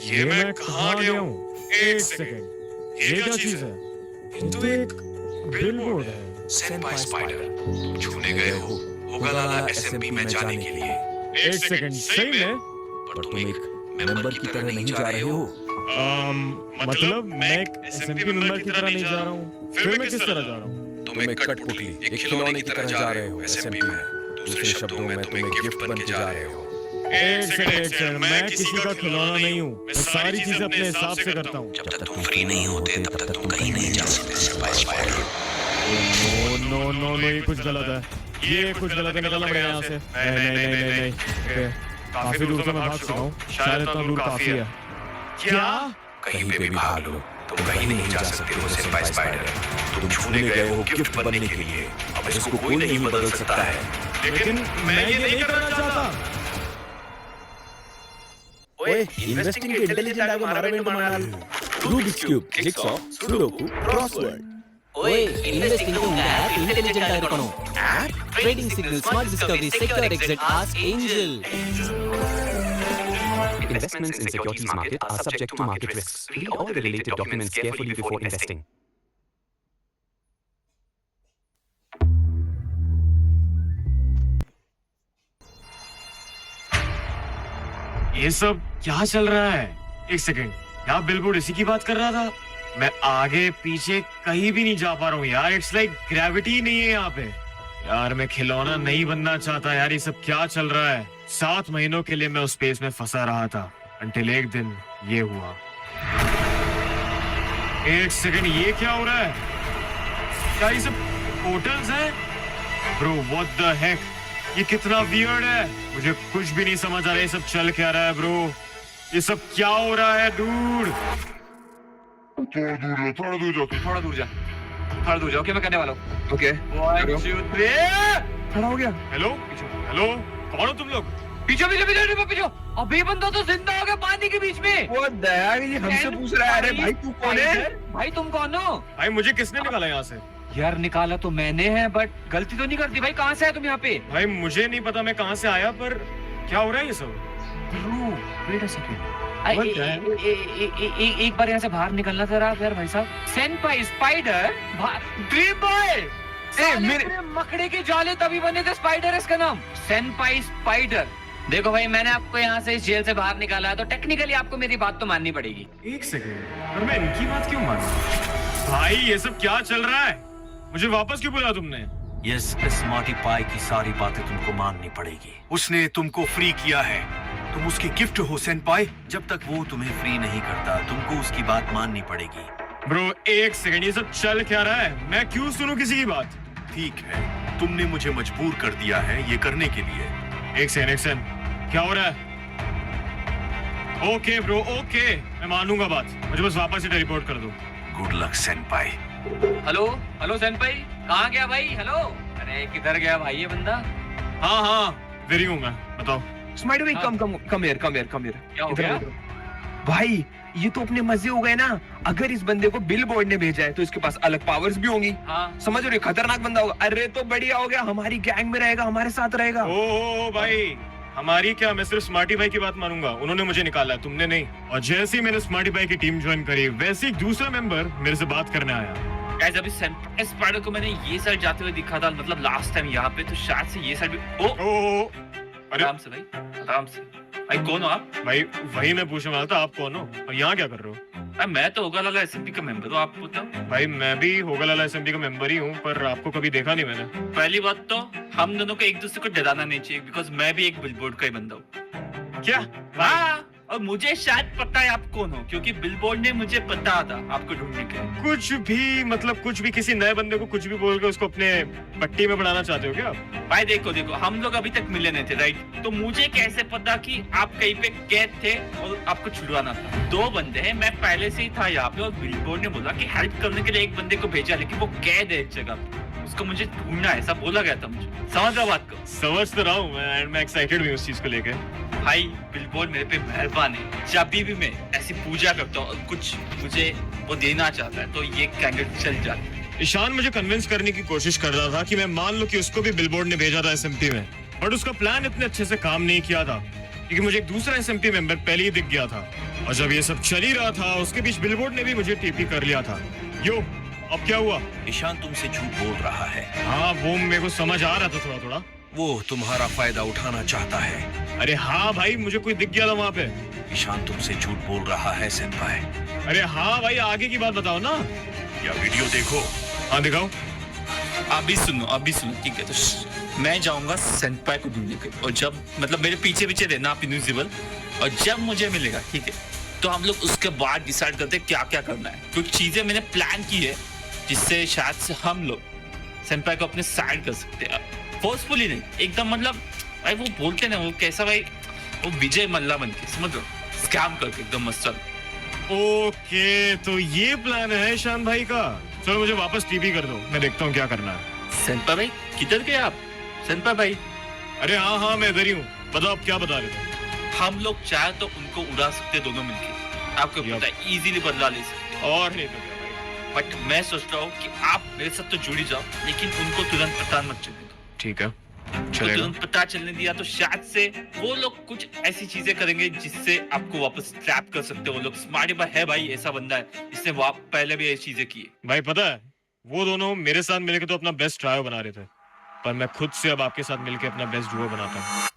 ये मैं कहाँ गया हूँ? एक सेकंड, ये क्या चीज है? ये तो एक बिलबोर्ड है। सेनपाई स्पाइडर, छूने गए हो होगालाला एसएमपी में जाने के लिए। एक सेकंड, सही में? पर तुम एक मेंबर की तरह नहीं जा रहे हो। मतलब मैं एक एसएमपी मेंबर की तरह नहीं जा रहा हूँ। फिर मैं किस तरह जा रहा हूँ? तुम एक कठपुतली, एक खिलौने की तरह जा रहे हो एसएमपी में। दूसरे शब्दों में तुम एक गिफ्ट बन के जा रहे हो। एक सेकंड, मैं किसी का खिलौना नहीं हूँ। मैं सारी चीजें अपने हिसाब से करता हूँ। जब तक तुम फ्री नहीं होते तब तक तुम कहीं नहीं जा सकते सेनपाई spider. No no no no, ये कुछ गलत है। ये कुछ गलत है, निकलना पड़ेगा यहाँ से। नहीं नहीं नहीं नहीं नहीं, काफी दूर से मैं भाग चुका हूँ। शायद इतना दूर काफी है। क्या? कहीं पे भी भाग लो, तुम कहीं नहीं जा सकते हो सेनपाई स्पाइडर। तुम छूने गए हो गिफ्ट बनने के लिए। अब इसको कोई नहीं बदल सकता है। लेकिन मैं ये नहीं करना चाहता। ओए, इन्वेस्टिंग के इंटेलिजेंट आगो मारवेंट मनाल Rubik's cube, jigsaw, sudoku, crossword. ओए, इन्वेस्टिंग को ऐप इंटेलिजेंट आगो trading signal, smart discovery, secure exit, ask angel. Investments in securities market are subject to market risks. Read all the related documents carefully before investing. ये सब क्या चल रहा है? एक सेकंड, क्या बिलबोर्ड इसी की बात कर रहा था? मैं आगे पीछे कहीं भी नहीं जा पा रहा हूँ यार। इट्स लाइक ग्रेविटी नहीं है यहाँ पे। यार मैं खिलौना नहीं बनना चाहता यार। ये सब क्या चल रहा है? 7 महीनों के लिए मैं उस स्पेस में फंसा रहा था, अंटिल एक दिन ये हुआ। एक सेकंड, ये क्या हो रहा है? क्या ये सब पोर्टल्स हैं? ब्रो व्हाट द हेक, ये कितना वियर्ड है। मुझे कुछ भी नहीं समझ आ रहा है ये सब चल क्या रहा है ब्रो। ये सब क्या हो रहा है डूड? थोड़ा दूर जा। ओके, मैं करने वाला हूँ। ओके, 1 2 3 खड़ा हो गया। हेलो हेलो, कौन हो तुम लोग? पीछे। अभी बंदा तो जिंदा हो गया पानी के बीच में। वो दया, ये हमसे पूछ रहा है। अरे भाई तू कौन है? भाई तुम कौन हो? भाई मुझे किसने निकाला यहाँ से? यार निकाला तो मैंने है, बट गलती तो नहीं करती। भाई कहाँ से आए तुम यहाँ पे? भाई मुझे नहीं पता मैं कहाँ से आया, पर क्या हो रहा है ये सब? वेट अ सेकंड, एक बार यहाँ से बाहर निकलना जरा यार भाई साहब। सेनपाई स्पाइडर, ड्रीम बॉय, मेरे मकड़े के जाले तभी बने थे। स्पाइडर इसका नाम, सेनपाई स्पाइडर। देखो भाई, मैंने आपको यहाँ से इस जेल से बाहर निकाला है, तो टेक्निकली आपको मेरी बात तो माननी पड़ेगी। एक सेकंड, पर मैं इनकी बात क्यों मानूं? भाई ये सब क्या चल रहा है? मुझे वापस क्यों बुलाया तुमने? यस, स्मार्टी पाई की सारी बातें तुमको माननी पड़ेगी। उसने तुमको फ्री किया है, तुम उसकी गिफ्ट हो सेनपाई। जब तक वो तुम्हें फ्री नहीं करता, तुमको उसकी बात माननी पड़ेगी। ब्रो एक सेकंड, ये सब चल क्या रहा है? मैं क्यों सुनूं किसी की बात? ठीक है, तुमने मुझे मजबूर कर दिया है ये करने के लिए। एक सेकंड, क्या हो रहा है? ओके ब्रो, ओके, मैं मानूंगा बात। मुझे बस वापस से टेलीपोर्ट कर दो। Good luck सेनपाई। हेलो सेनपाई, कहाँ गया भाई? हेलो, अरे किधर गया भाई ये बंदा? हाँ वेरी हूँ मैं, बताओ। स्माइडर भाई, कम हियर। क्या हो गया? भाई ये तो अपने मजे हो गए ना। अगर इस बंदे को बिलबोर्ड ने भेजा है तो इसके पास अलग पावर्स भी होंगी। हाँ। समझ रहे हो? खतरनाक बंदा होगा। अरे तो बढ़िया हो गया, हमारी गैंग में रहेगा, हमारे साथ रहेगा। ओ भाई, हमारी क्या? मैं सिर्फ स्मार्टी भाई की बात मानूंगा। उन्होंने मुझे निकाला, तुमने नहीं। और जैसे ही मैंने स्मार्टी भाई की टीम ज्वाइन करी, वैसे ही दूसरा मेंबर मेरे से बात करने आया। गाइस, अभी सेनपाई स्पाइडर को मैंने ये साइड जाते हुए दिखा था, मतलब लास्ट टाइम यहाँ पे, तो शायद से ये साइड भी। ओ अरे आराम से भाई, आराम से। भाई कौन हो आप? भाई वही मैं पूछने वाला था, आप कौन हो और यहाँ क्या कर रहे हो? मैं तो होगालाला एसएमपी का मेंबर हूँ, आप बताओ। भाई मैं भी होगालाला एसएमपी का मेंबर ही हूँ, पर आपको कभी देखा नहीं मैंने। पहली बात तो हम दोनों को एक दूसरे को डराना नहीं चाहिए, बिकॉज मैं भी एक बिलबोर्ड का ही बंदा हूँ। क्या? हाँ, और मुझे शायद पता है आप कौन हो, क्योंकि बिलबोर्ड ने मुझे पता था आपको ढूंढने के लिए। कुछ भी मतलब कुछ भी, किसी नए बंदे को कुछ भी बोल के उसको अपने पट्टी में बढ़ाना चाहते हो क्या? भाई देखो, हम लोग अभी तक मिले नहीं थे, राइट? तो मुझे कैसे पता कि आप कहीं पे कैद थे और आपको छुड़वाना था? 2 बंदे हैं, मैं पहले से ही था यहाँ पे, और बिलबोर्ड ने बोला कि हेल्प करने के लिए एक बंदे को भेजा, लेकिन वो कैद है एक जगह पे, उसको मुझे ढूंढना है, ऐसा बोला गया था मुझे। समझ रहा बात को? समझ तो रहा हूँ मैं, एंड मैं एक्साइटेड भी हूँ उस चीज को लेके। भाई बिलबोर्ड मेरे पे मेहरबान है। जब भी मैं ऐसी पूजा करता हूँ और कुछ मुझे वो देना चाहता है, तो ये कैंडल चल जाती है। ईशान मुझे कन्विंस करने की कोशिश कर रहा था कि मैं मान लूं कि उसको भी बिलबोर्ड ने भेजा था एसएमपी में, बट उसका प्लान इतने अच्छे से काम नहीं किया था क्योंकि मुझे एक दूसरा एसएमपी मेंबर पहले ही दिख गया था और जब ये सब चल ही रहा था उसके बीच बिलबोर्ड ने भी मुझे टीपी कर लिया था। यो, अब क्या हुआ? ईशान तुमसे झूठ बोल रहा है। हाँ, वो मेरे को समझ आ रहा था थोड़ा थोड़ा। वो तुम्हारा फायदा उठाना चाहता है। अरे हाँ भाई, मुझे कोई दिख गया था वहाँ पे। ईशान तुमसे झूठ बोल रहा है सेनपाई। अरे हाँ भाई, आगे की बात बताओ ना। या वीडियो देखो। हाँ दिखाओ। अभी सुनो, ठीक है? तो मैं जाऊंगा सेनपाई को ढूंढने के, और जब मतलब मेरे पीछे पीछे रहना आप इनविजिबल, और जब मुझे मिलेगा, ठीक है, तो हम लोग उसके बाद डिसाइड करते हैं क्या क्या करना है। कुछ चीजें मैंने प्लान की है जिससे शायद से हम लोग सेनपाई को अपने साइड कर सकते हैं, फोर्सफुली नहीं, एकदम मतलब भाई वो बोलते ना, वो कैसा भाई, वो विजय मल्ला बन के, समझ लो, स्कैम करके एकदम मस्त। ओके, तो ये प्लान है ईशान भाई का। चलो मुझे वापस टीपी कर दो, मैं देखता हूँ क्या करना है। सेनपाई भाई किधर गए आप? सेनपाई भाई, अरे हाँ हाँ, मैं इधर ही हूँ। बताओ आप क्या बता रहे थे? हम लोग चाहे तो उनको उड़ा सकते दोनों मिलके, आपको पता है, इजीली बदला ले सकते। और नहीं तो क्या भाई। बट मैं सोच रहा हूँ कि आप मेरे साथ तो जुड़ ही जाओ, लेकिन उनको तुरंत पता मत चलने दो। ठीक है, उनको चलेगा। तुरंत पता चलने दिया तो शायद से वो लोग कुछ ऐसी चीजें करेंगे जिससे आपको वापस ट्रैप कर सकते हो। वो लोग स्मार्टी है भाई, ऐसा बंदा है, इसने पहले भी ऐसी चीजें की। भाई पता है, वो दोनों मेरे साथ मिलकर तो अपना बेस्ट ट्रायो बना रहे थे, पर मैं खुद से अब आपके साथ मिलकर अपना बेस्ट डुओ बनाता हूँ।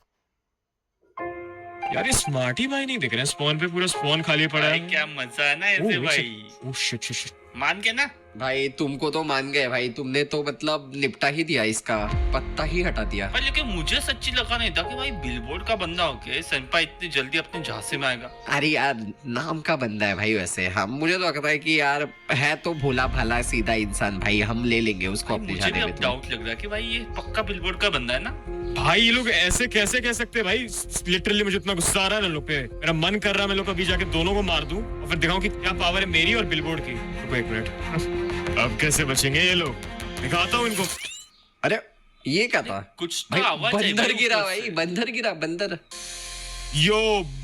यार ये स्मार्टी भाई नहीं दिख रहे हैं स्पॉन पे, पूरा स्पॉन खाली पड़ा भाई है। क्या मजा है ना ऐसे भाई, ओह शिट शिट शिट। मान के ना। भाई तुमको तो मान गए भाई, तुमने तो मतलब निपटा ही दिया, इसका पत्ता ही हटा दिया। पर लेकिन मुझे सच्ची लगा नहीं था कि भाई बिलबोर्ड का बंदा होके सेनपाई इतनी जल्दी अपने झांसे में आएगा। अरे यार नाम का बंदा है भाई, वैसे हम मुझे तो लगता है कि यार है तो भोला भाला सीधा इंसान भाई, हम ले लेंगे उसको अपने मुझे भी जाने अब में। डाउट लग रहा है कि भाई ये पक्का बिलबोर्ड का बंदा है ना। भाई ये लोग ऐसे कैसे कह सकते हैं भाई? लिटरली मुझे इतना गुस्सा आ रहा है ना लोग पे, मेरा मन कर रहा है मैं लोग अभी जाके दोनों को मार दूं और फिर दिखाऊं कि क्या पावर है मेरी और बिलबोर्ड की। रुको एक मिनट, अब कैसे बचेंगे ये लोग? दिखाता हूं इनको। अरे ये क्या था कुछ भाई? तो आवाज आई बंदर भाई गिरा ऊपर भाई, से। बंदर गिरा, बंदर। यो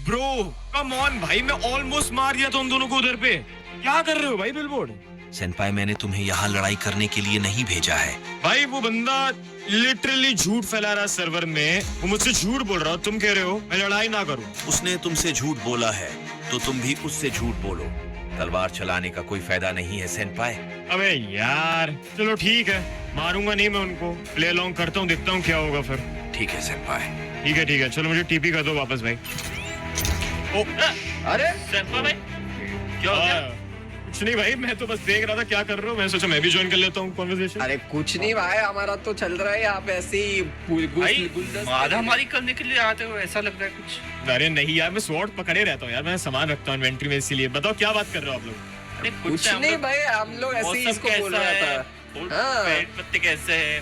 ब्रो, कम ऑन भाई, मैं ऑलमोस्ट मार दिया था उन दोनों को उधर पे। क्या कर रहे हो भाई बिलबोर्ड? सेनपाई, मैंने तुम्हें यहाँ लड़ाई करने के लिए नहीं भेजा है। भाई वो बंदा लिटरली झूठ फैला रहा है सर्वर में, वो मुझसे झूठ बोल रहा हो, तुम कह रहे हो मैं लड़ाई ना करूं। उसने तुमसे झूठ बोला है तो तुम भी उससे झूठ बोलो। तलवार चलाने का कोई फायदा नहीं है सेनपाई। अबे यार चलो ठीक है, मारूंगा नहीं मैं उनको, प्ले अलोंग करता हूँ, देखता हूँ क्या होगा फिर। ठीक है सेनपाई। ठीक है, चलो मुझे टीपी कर दो वापस भाई। ओ, अरे सेनपाई भाई क्या हो गया? कुछ नहीं भाई, मैं तो बस देख रहा था क्या कर रहे हो, मैं सोचा मैं भी ज्वाइन कर लेता हूँ कॉन्वर्सेशन। अरे कुछ नहीं भाई, हमारा तो चल रहा है यहाँ पे ऐसे ही भाई मारामारी करने के लिए आते हो ऐसा लग रहा है कुछ। अरे नहीं यार, मैं स्वॉर्ड पकड़े रहता हूँ यार, मैं सामान रखता हूँ इन्वेंटरी में, इसीलिए। बताओ क्या बात कर रहे हो आप लोग? अरे कुछ नहीं भाई, हम लोग ऐसे ही इसको बोल रहा था। हाँ। पेड़ पत्ते कैसे है?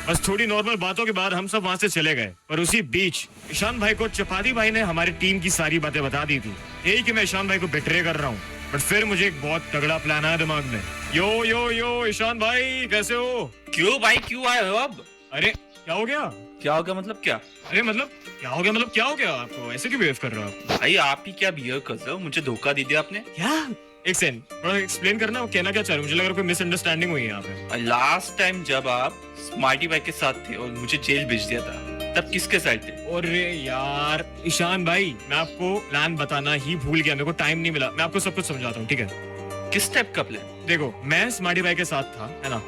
बस थोड़ी नॉर्मल बातों के बाद हम सब वहाँ से चले गए, और उसी बीच ईशान भाई को चपाती भाई ने हमारी टीम की सारी बातें बता दी थी, यही कि मैं ईशान भाई को बिट्रे कर रहा हूँ। बट फिर मुझे एक बहुत तगड़ा प्लान आया दिमाग में। यो ईशान भाई कैसे हो? क्यों भाई क्यों आए हो अब? अरे क्या हो गया? क्या हो गया मतलब क्या? अरे मतलब क्या हो गया, मतलब क्या हो गया आपको? ऐसे क्यों बिहेव कर रहे हो आप? भाई आप ही क्या बिहेव कर रहे हो? मुझे धोखा दे दिया आपने। क्या? एक सेकंड, थोड़ा एक्सप्लेन करना, वो कहना क्या चाह रहे हो? मुझे लग रहा है कोई मिसअंडरस्टैंडिंग हुई है यहाँ पे। लास्ट टाइम जब आप स्मार्टी भाई के साथ थे और मुझे जेल भेज दिया था, तब किसके साइड थे? अरे यार ईशान भाई, मैं आपको प्लान बताना ही भूल गया, मेरे को टाइम नहीं मिला, मैं आपको सब कुछ समझाता हूँ, ठीक है? किस टाइप का प्लान? देखो मैं स्मार्टी भाई के साथ था, है ना?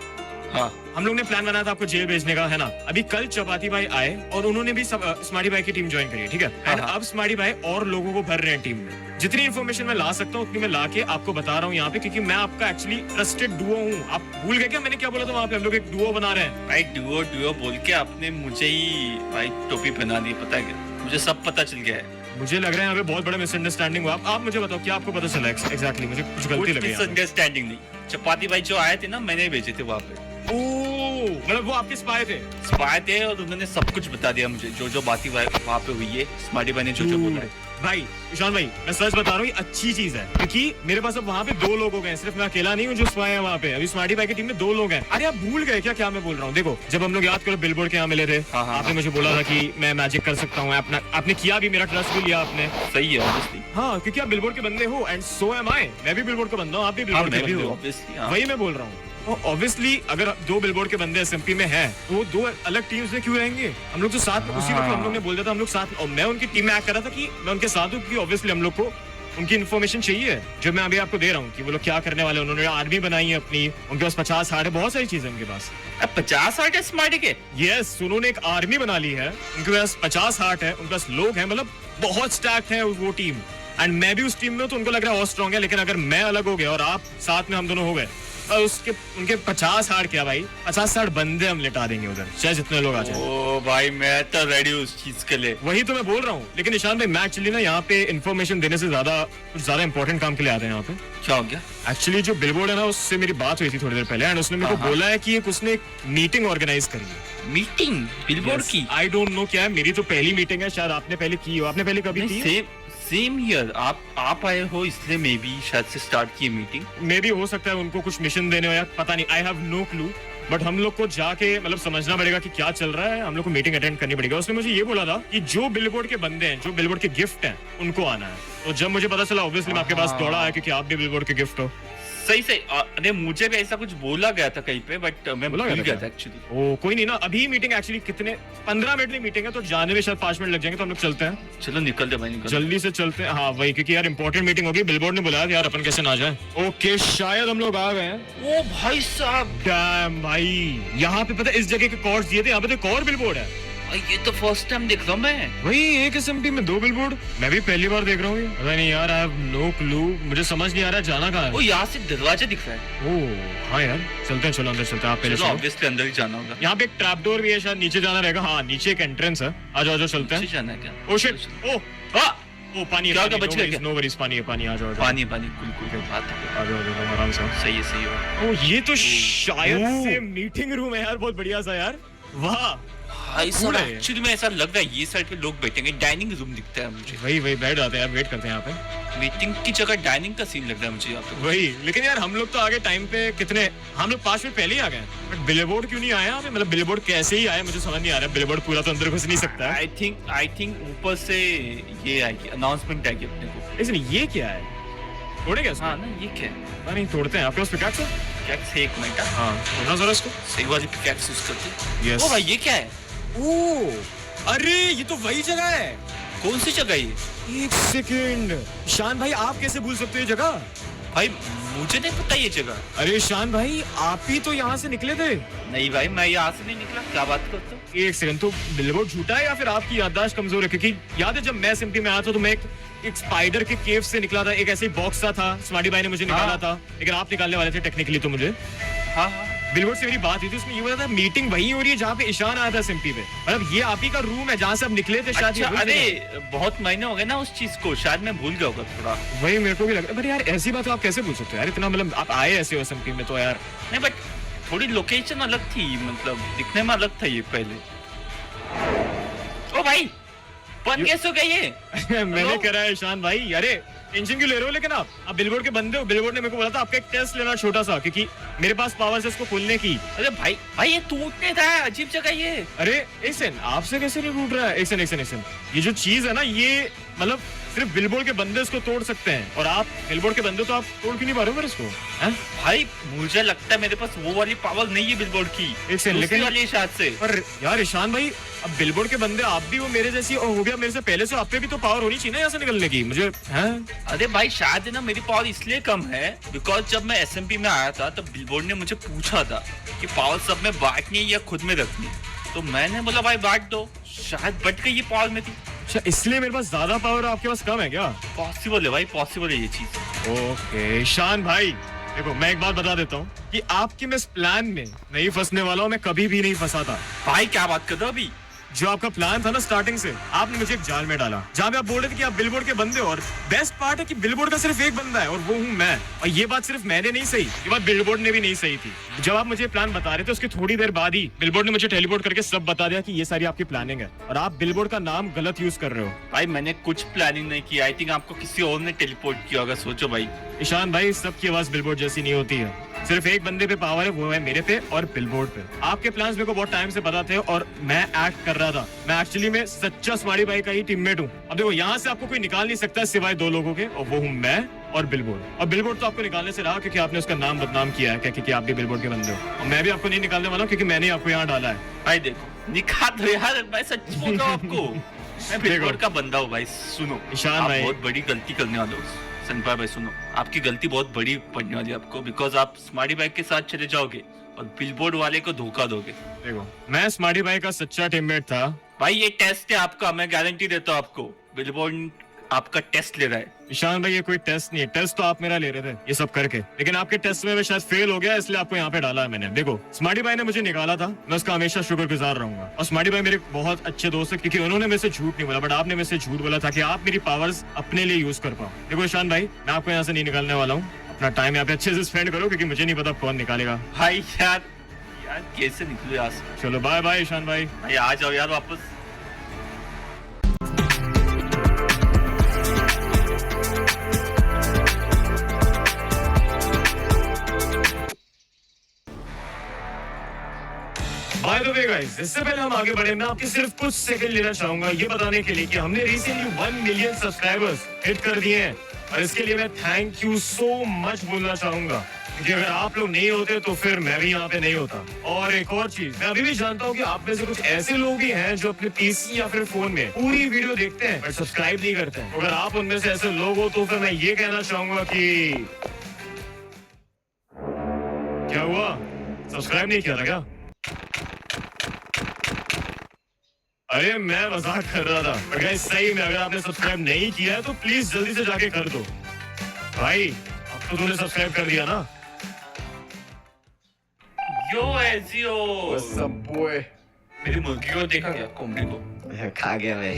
हाँ। हम लोग ने प्लान बनाया था आपको जेल भेजने का, है ना? अभी कल चपाती भाई आए और उन्होंने भी स्मार्टी भाई की टीम ज्वाइन करी है, ठीक है? एंड अब स्मार्टी भाई और लोगों को भर रहे हैं टीम में। जितनी इन्फॉर्मेशन मैं ला सकता हूँ उतनी मैं ला के आपको बता रहा हूँ यहाँ पे, क्योंकि मैं आपका एक्चुअली ट्रस्टेड डुओ हूँ। आप भूल गए क्या मैंने क्या बोला था वहाँ पे? हम लोग एक डुओ बना रहे हैं। भाई डुओ बोल के आपने मुझे ही भाई टोपी पहना दी, पता है क्या? मुझे सब पता चल गया है। मुझे लग रहा है यहाँ पे बहुत बड़ा मिसअंडरस्टैंडिंग हुआ। आप मुझे बताओ क्या आपको पता चला एग्जैक्टली? मुझे कुछ गलती लगी यहाँ पे। मिसअंडरस्टैंडिंग नहीं, चपाती भाई जो आए थे ना, मैंने भेजे थे वहाँ पे। ओह, मतलब वो आपके स्पाई थे? स्पाई थे और उन्होंने सब कुछ बता दिया मुझे, जो बातें वहाँ पे हुई है। स्मार्टी भाई ने जो बोला है। भाई ईशान भाई मैं सच बता रहा हूँ, ये अच्छी चीज है, क्योंकि मेरे पास अब वहाँ पे 2 लोग हो गए, सिर्फ मैं अकेला नहीं हूँ जो स्पाई है वहाँ पे। अभी स्मार्टी भाई की टीम में 2 लोग हैं। अरे आप भूल गए क्या मैं बोल रहा हूँ? देखो जब हम लोग याद करो बिलबोर्ड के यहाँ मिले थे, आपने मुझे बोला था कि मैं मैजिक कर सकता हूँ, आपने किया भी, मेरा ट्रस्ट भी लिया आपने। सही है ऑब्वियसली। हाँ, क्योंकि आप बिलबोर्ड के बंदे हो एंड सो एम आई। मैं भी बिलबोर्ड का बंदा हूँ, आप भी बिलबोर्ड के बंदे हो, वही मैं बोल रहा हूँ। ऑब्वियसली अगर 2 बिलबोर्ड के बंदे एसएमपी में हैं तो वो 2 अलग टीम्स में क्यों रहेंगे? हम लोग तो साथ में उसी वक्त हम लोग ने बोल दिया था हम लोग साथ, और मैं उनकी टीम में एक्ट कर रहा था कि मैं उनके साथ हूँ क्योंकि ऑब्वियसली हम लोग को उनकी इन्फॉर्मेशन चाहिए जो मैं अभी आपको दे रहा हूँ कि वो लोग क्या करने वाले हैं। उन्होंने आर्मी बनाई है अपनी, उनके पास 50-60 है, बहुत सारी चीजें उनके पास। 50-60 है स्मार्टी के? यस, उन्होंने एक आर्मी बना ली है, उनके पास 50-60 है, उनके पास लोग हैं, मतलब बहुत स्टैक्ड है वो टीम। एंड मैं भी उस टीम में हूं तो उनको लग रहा है और स्ट्रॉन्ग है, लेकिन अगर मैं अलग हो गया और आप साथ में हम दोनों हो गए तो उसके उनके 50-60 क्या भाई 50-60 बंदे हम लिटा देंगे उधर, चाहे जितने लोग आ जाए। ओ भाई मैं तो रेडी हूँ उस चीज के लिए। वही तो मैं बोल रहा हूँ, लेकिन निशान भाई मैं एक्चुअली ना यहाँ पे इन्फॉर्मेशन देने से कुछ ज्यादा इंपॉर्टेंट काम के लिए आते हैं यहाँ पे। क्या हो गया? एक्चुअली जो बिलबोर्ड है ना उससे मेरी बात हुई थी थोड़ी देर पहले, एंड उसने मेरे को बोला है कि उसने एक मीटिंग ऑर्गेनाइज करी है। मीटिंग बिलबोर्ड की? आई डोंट नो क्या है, मेरी तो पहली मीटिंग है, शायद आपने पहले की हो। आपने पहले कभी की? सेम हियर, आप आए हो इसलिए मे बी शायद से स्टार्ट की मीटिंग। मे भी हो सकता है उनको कुछ मिशन देने हो या पता नहीं, I have no clue. But हम लोग को जाके मतलब समझना पड़ेगा कि क्या चल रहा है, हम लोग को मीटिंग अटेंड करनी पड़ेगी। उसने मुझे ये बोला था कि जो बिलबोर्ड के बंदे हैं, जो बिलबोर्ड के गिफ्ट हैं, उनको आना है। तो जब मुझे पता चला ऑब्वियसली मैं आपके पास दौड़ा आया क्योंकि आप भी बिलबोर्ड के गिफ्ट हो। सही सही। अरे मुझे भी ऐसा कुछ बोला गया था कहीं पे, बट मैं भूल गया था एक्चुअली। ओ कोई नहीं ना, अभी मीटिंग एक्चुअली कितने 15 मिनट की मीटिंग है, तो जाने में शायद 5 मिनट लग जाएंगे, तो हम लोग चलते हैं। चलो निकलते भाई, निकल जल्दी से चलते हैं। हाँ वही, क्योंकि यार इंपॉर्टेंट मीटिंग होगी, बिलबोर्ड ने बुलाया यार, अपन कैसे ना जाए। ओके शायद हम लोग आ गए हैं। ओ भाई साहब, डैम भाई, यहाँ पे पता है इस जगह के कॉर्ड्स दिए थे, यहाँ पे तो एक और बिलबोर्ड है। ये तो फर्स्ट टाइम देख रहा हूँ मैं। वही एक एसएमपी में 2 बिलबोर्ड, मैं भी पहली बार देख रहा हूँ। पता नहीं यार, आई हैव नो क्लू, मुझे समझ नहीं आ रहा जाना कहाँ है। ओ यहाँ से दरवाजा दिख रहा है। ओह हाँ यार, चलते हैं, चलो अंदर चलते हैं। आप पहले चलो, ऑब्वियसली अंदर ही जाना होगा। यहाँ पे एक ट्रैप डोर भी है, शायद नीचे जाना रहेगा। हाँ नीचे एक एंट्रेंस है, आ जाओ चलते हैं। जाना है क्या? ओ शिट, ओ पानी है, बच गया? नो वरीज, पानी है, पानी, आ जाओ। पानी कुल बात है। आ जाओ आराम से। सही है। ओ ये तो शायद से मीटिंग रूम है यार, बहुत बढ़िया सा यार। वाह एक्चुअली में ऐसा लग रहा है ये साइड पे लोग बैठेंगे, डाइनिंग रूम दिखता है मुझे। वही बैठ जाते हैं यार, वेट करते हैं यहाँ पे। मीटिंग की जगह डाइनिंग का सीन लग रहा है मुझे यहाँ पे। वही, लेकिन यार हम लोग तो आगे टाइम पे कितने, हम लोग 5 मिनट पहले ही आ गए, बट बिलबोर्ड क्यों नहीं आया यहाँ पे? मतलब बिलबोर्ड कैसे ही आया मुझे समझ नहीं आ रहा। बिलबोर्ड पूरा तो अंदर घुस नहीं सकता है। आई थिंक ऊपर से ये आएगी, अनाउंसमेंट आएगी अपने को। इसलिए ये क्या है, तोड़ेगा इसको? हाँ ना, ये क्या है? नहीं तोड़ते हैं। आपके पास पिकैक्स है? पिकैक्स है, एक मिनट। हाँ तोड़ना जरा इसको। सही वाली पिकैक्स यूज करते हैं। यस। ओ भाई ये क्या है? ओह अरे ये तो वही जगह है। कौन सी जगह ये? एक सेकंड, शान भाई आप कैसे भूल सकते हो ये जगह? भाई मुझे नहीं पता ये जगह। अरे शान भाई आप ही तो यहाँ से निकले थे। नहीं भाई, मैं यहाँ से नहीं निकला, क्या बात करते हो? एक सेकंड, तो बिलबोर्ड झूठा है या फिर आपकी याददाश्त कमजोर है? क्योंकि याद है जब मैं एसएमपी में आया था तो मैं एक स्पाइडर के केव से निकला था, एक ऐसे ही बॉक्स था, स्मार्टी भाई ने मुझे निकाला था, लेकिन आप निकालने वाले थे टेक्निकली तो मुझे। हाँ बिलबोर्ड से मेरी बात हुई थी, उसने ये बोला था मीटिंग वही हो रही है जहाँ पे ईशान आया था एसएमपी पे, मतलब ये आप ही का रूम है जहाँ से आप निकले थे शायद। अच्छा, अरे बहुत महीने हो गए ना उस चीज को, शायद मैं भूल गया होगा थोड़ा। वही मेरे को भी लग रहा है, बट यार ऐसी बात आप कैसे भूल सकते हो यार? इतना मतलब आप आए ऐसे एसएमपी में तो यार। नहीं बट थोड़ी लोकेशन अलग थी, मतलब दिखने में अलग था ये पहले। ओ भाई बन कैसे हो गया ये? मैंने करा है ईशान भाई। अरे टेंशन क्यों ले रहे हो? लेकिन आप बिलबोर्ड के बंदे हो। बिलबोर्ड ने मेरे को बोला था आपका एक टेस्ट लेना छोटा सा, क्योंकि मेरे पास पावर है इसको खोलने की। अरे भाई ये टूटने था, अजीब जगह ये। अरे एक सेकंड, आपसे कैसे नहीं टूट रहा है? एक सेकंड, ये जो चीज है ना, ये मतलब सिर्फ बिलबोर्ड के बंदे इसको तोड़ सकते हैं, और आप बिलबोर्ड के बंदे तो आप तोड़ क्यों नहीं पा रहे हो फिर इसको? भाई मुझे लगता है मेरे पास वो वाली पावर नहीं है बिलबोर्ड की। एक सेकंड, लेकिन वाली शायद से। पर यार ईशान भाई, अब बिलबोर्ड के बंदे आप भी वो मेरे जैसी और हो गया मेरे से पहले से, आप पे भी तो पावर होनी चाहिए ना यहाँ से निकलने की। मुझे अरे भाई शायद है ना, मेरी पावर इसलिए कम है बिकॉज जब मैं एसएमपी में आया था तब बिलबोर्ड ने मुझे पूछा था कि पावर सब में बांटनी है या खुद में रखनी, तो मैंने बोला भाई बांट दो, शायद बट गई ये पावर में थी। अच्छा, इसलिए मेरे पास ज्यादा पावर आपके पास कम है क्या? पॉसिबल है भाई, पॉसिबल है ये चीज। ओके ईशान भाई, देखो मैं एक बात बता देता हूँ कि आपके मैं इस प्लान में नहीं फंसने वाला हूँ, मैं कभी भी नहीं फंसा था। भाई क्या बात कर रहे हो? अभी जो आपका प्लान था ना स्टार्टिंग से, आपने मुझे एक जाल में डाला जहाँ पे आप बोल रहे थे कि आप बिलबोर्ड के बंदे हो, और बेस्ट पार्ट है कि बिलबोर्ड का सिर्फ एक बंदा है और वो हूँ मैं। और ये बात सिर्फ मैंने नहीं सही, ये बात बिलबोर्ड ने भी नहीं सही थी। जब आप मुझे प्लान बता रहे थे उसके थोड़ी देर बाद ही बिलबोर्ड ने मुझे टेलीपोर्ट करके सब बता दिया कि ये सारी आपकी प्लानिंग है, और आप बिलबोर्ड का नाम गलत यूज कर रहे हो। भाई मैंने कुछ प्लानिंग नहीं की, आई थिंक आपको किसी और ने टेलीपोर्ट किया होगा, सोचो भाई। ईशान भाई, सबकी आवाज बिलबोर्ड जैसी नहीं होती है, सिर्फ एक बंदे पे पावर है, वो है मेरे पे और बिलबोर्ड पे। आपके प्लान्स मेरे को बहुत टाइम से पता थे और मैं एक्ट कर रहा था। मैं एक्चुअली में सच्चा स्मार्टी भाई का ही टीममेट हूँ। अब देखो यहाँ से आपको कोई निकाल नहीं सकता सिवाय 2 लोगों के, और वो हूँ मैं और बिलबोर्ड। और बिलबोर्ड तो आपको निकालने से रहा क्योंकि आपने उसका नाम बदनाम किया है कि आप भी बिलबोर्ड के बंदे हो। और मैं भी आपको नहीं निकालने वाला हूँ क्योंकि मैंने आपको यहाँ डाला है। भाई देखो निकाल दो यार, मैं सच बोल रहा हूँ आपको, मैं बिलबोर्ड का बंदा हूँ भाई। सुनो ईशान आप भाई, बहुत बड़ी गलती करने वाले हो सनपाई भाई। सुनो आपकी गलती बहुत बड़ी पड़ने वाली है आपको, बिकॉज आप स्मार्टी बाइक के साथ चले जाओगे और बिलबोर्ड वाले को धोखा दोगे। देखो मैं स्मार्टी भाई का सच्चा टीममेट था भाई ये टेस्ट है आपका, मैं गारंटी देता हूँ आपको, बिलबोर्ड आपका टेस्ट ले रहा है। ईशान भाई ये कोई टेस्ट नहीं है, टेस्ट तो आप मेरा ले रहे थे ये सब करके, लेकिन आपके टेस्ट में मैं शायद फेल हो गया इसलिए आपको यहाँ पे डाला है मैंने। देखो स्मार्टी भाई ने मुझे निकाला था, मैं उसका हमेशा शुक्रगुजार रहूंगा। और स्मार्टी भाई मेरे बहुत अच्छे दोस्त है क्योंकि उन्होंने मेरे से झूठ नहीं बोला, बट आपने मेरे से झूठ बोला था कि आप मेरी पावर्स अपने लिए यूज कर पाओ। देखो ईशान भाई मैं आपको यहाँ से नहीं निकालने वाला हूँ, अपना टाइम यहाँ पे अच्छे से स्पेंड करो क्योंकि मुझे नहीं पता कौन निकालेगा। भाई यार कैसे निकलो यहाँ से? चलो बाय बाय ईशान भाई। भाई आ जाओ यार वापस। By the way guys, इससे पहले हम आगे बढ़े मैं आपके सिर्फ कुछ सेकंड लेना चाहूंगा ये बताने के लिए कि हमने रिसेंटली 1 मिलियन सब्सक्राइबर्स हिट कर दिए हैं और इसके लिए मैं थैंक यू सो मच बोलना चाहूंगा क्योंकि अगर आप लोग नहीं होते तो फिर मैं भी यहाँ पे नहीं होता। और एक और चीज मैं अभी भी जानता हूँ कि आप में से कुछ ऐसे लोग ही हैं जो अपने पीसी या फिर फोन में पूरी वीडियो देखते हैं बट सब्सक्राइब नहीं करते हैं। अगर आप उनमें से ऐसे लोग हो तो फिर मैं ये कहना चाहूंगा कि क्या हुआ, सब्सक्राइब नहीं किया था क्या? अरे मैं मजाक कर रहा था, पर गाइस सही में अगर आपने सब्सक्राइब नहीं किया है तो प्लीज जल्दी से जाके कर दो। भाई अब तो तूने सब्सक्राइब कर दिया ना? यो एजियो मेरी मुर्गी को देखा क्या, कोमड़ी को खा गया मैं।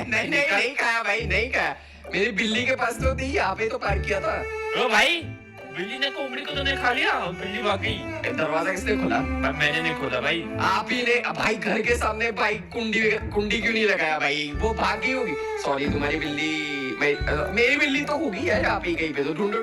नहीं खाया भाई, नहीं खाया। मेरी बिल्ली के पास तो थी, यहाँ पे तो पार्क किया था। ओ भाई बिल्ली ने कोमड़ी को तो नहीं खा लिया, बिल्ली भाग गई। दरवाजा किसने खोला? मैंने नहीं खोला भाई। आप ही ने। भाई घर के सामने भाई कुंडी क्यों नहीं लगाया भाई? वो भाग गई होगी। सॉरी तुम्हारी बिल्ली मेरी बिल्ली तो होगी यार, आप ही कहीं पे तो ढूंढो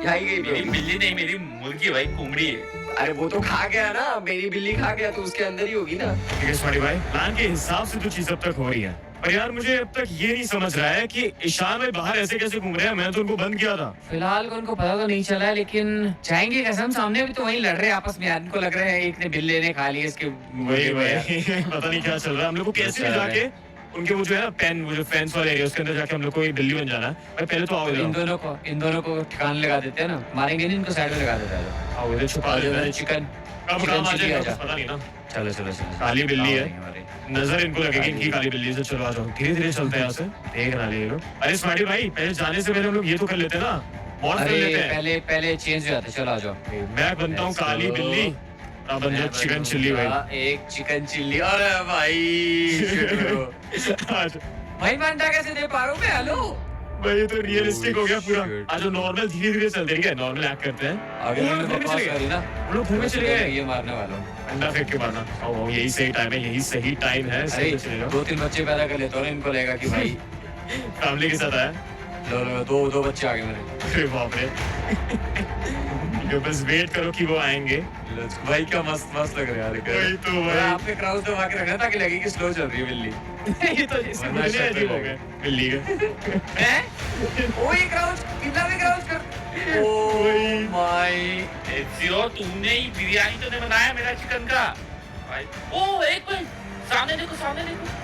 यहाँ ही मेरी बिल्ली नहीं, मेरी मुर्गी भाई, कोमड़ी है। अरे वो तो खा गया ना, मेरी बिल्ली खा गया तो उसके अंदर ही होगी ना। ठीक है स्वाटी भाई, प्लान के हिसाब से तो चीज अब तक हो रही है, पर यार मुझे अब तक ये नहीं समझ रहा है कि ईशान भाई बाहर ऐसे कैसे घूम रहे हैं। मैंने तो उनको बंद किया था। फिलहाल उनको पता तो नहीं चला है, लेकिन जाएंगे कसम, सामने भी तो वहीं लड़ रहे हैं आपस में। इनको लग रहा है एक ने बिल्ली ने खा लिया इसके। वही पता नहीं क्या चल रहा है। हम लोग को कैसे भी जाके उनके वो जो है ना पेन, वो जो फेंस वाले एरिया उसके अंदर जाके हम लोग को एक बिल्ली बन जाना है। पर पहले तो आओ इन दोनों को ठिकाने लगा देते हैं ना, मारेंगे नहीं इनको, साइड में लगा देते हैं। आओ इधर छुपा देते हैं। चिकन कब काम आ जाएगा पता नहीं ना। चलो काली बिल्ली है, नजर इनको लगेगी इनकी काली बिल्ली से। चलो आ जाओ, धीरे धीरे चलते हैं यहाँ से, देख ना ले लोग। अरे स्मार्टी भाई पहले जाने से पहले हम लोग ये तो कर लेते हैं ना, मौत कर लेते हैं। पहले चेंज हो जाते। चलो आ जाओ, मैं बनता हूँ काली बिल्ली, अब बन जाओ चिकन चिल्ली भाई। एक चिकन चिल्ली। अरे भाई घंटा कैसे दे पा रहा हूँ मैं? हेलो भाई ये तो रियलिस्टिक हो गया पूरा। आज नॉर्मल धीरे धीरे चलते हैं, नॉर्मल एक्ट करते हैं। हम लोग घूमे चले गए, ये मारने वाला हूँ, अंडा फेंक के मारना। ओ यही सही टाइम है, यही सही टाइम है। 2-3 बच्चे पैदा कर लेता हूँ, इनको लगेगा कि भाई फैमिली के साथ आया। दो बच्चे आ गए मेरे। अरे बाप रे, बस वेट करो कि वो आएंगे। भाई क्या मस्त लग रहा है यार। वही तो भाई, आपने क्राउड दबा के रखा ताकि लगे कि स्लो चल रही है बिल्ली। ये तो इससे मुझे अजीब हो गया बिल्ली का। हैं? ओ ये क्राउड, कितना भी क्राउड कर। ओ माय एजियो तूने ही बिरयानी तो नहीं बनाया मेरा चिकन का भाई। ओ एक मिनट, सामने देखो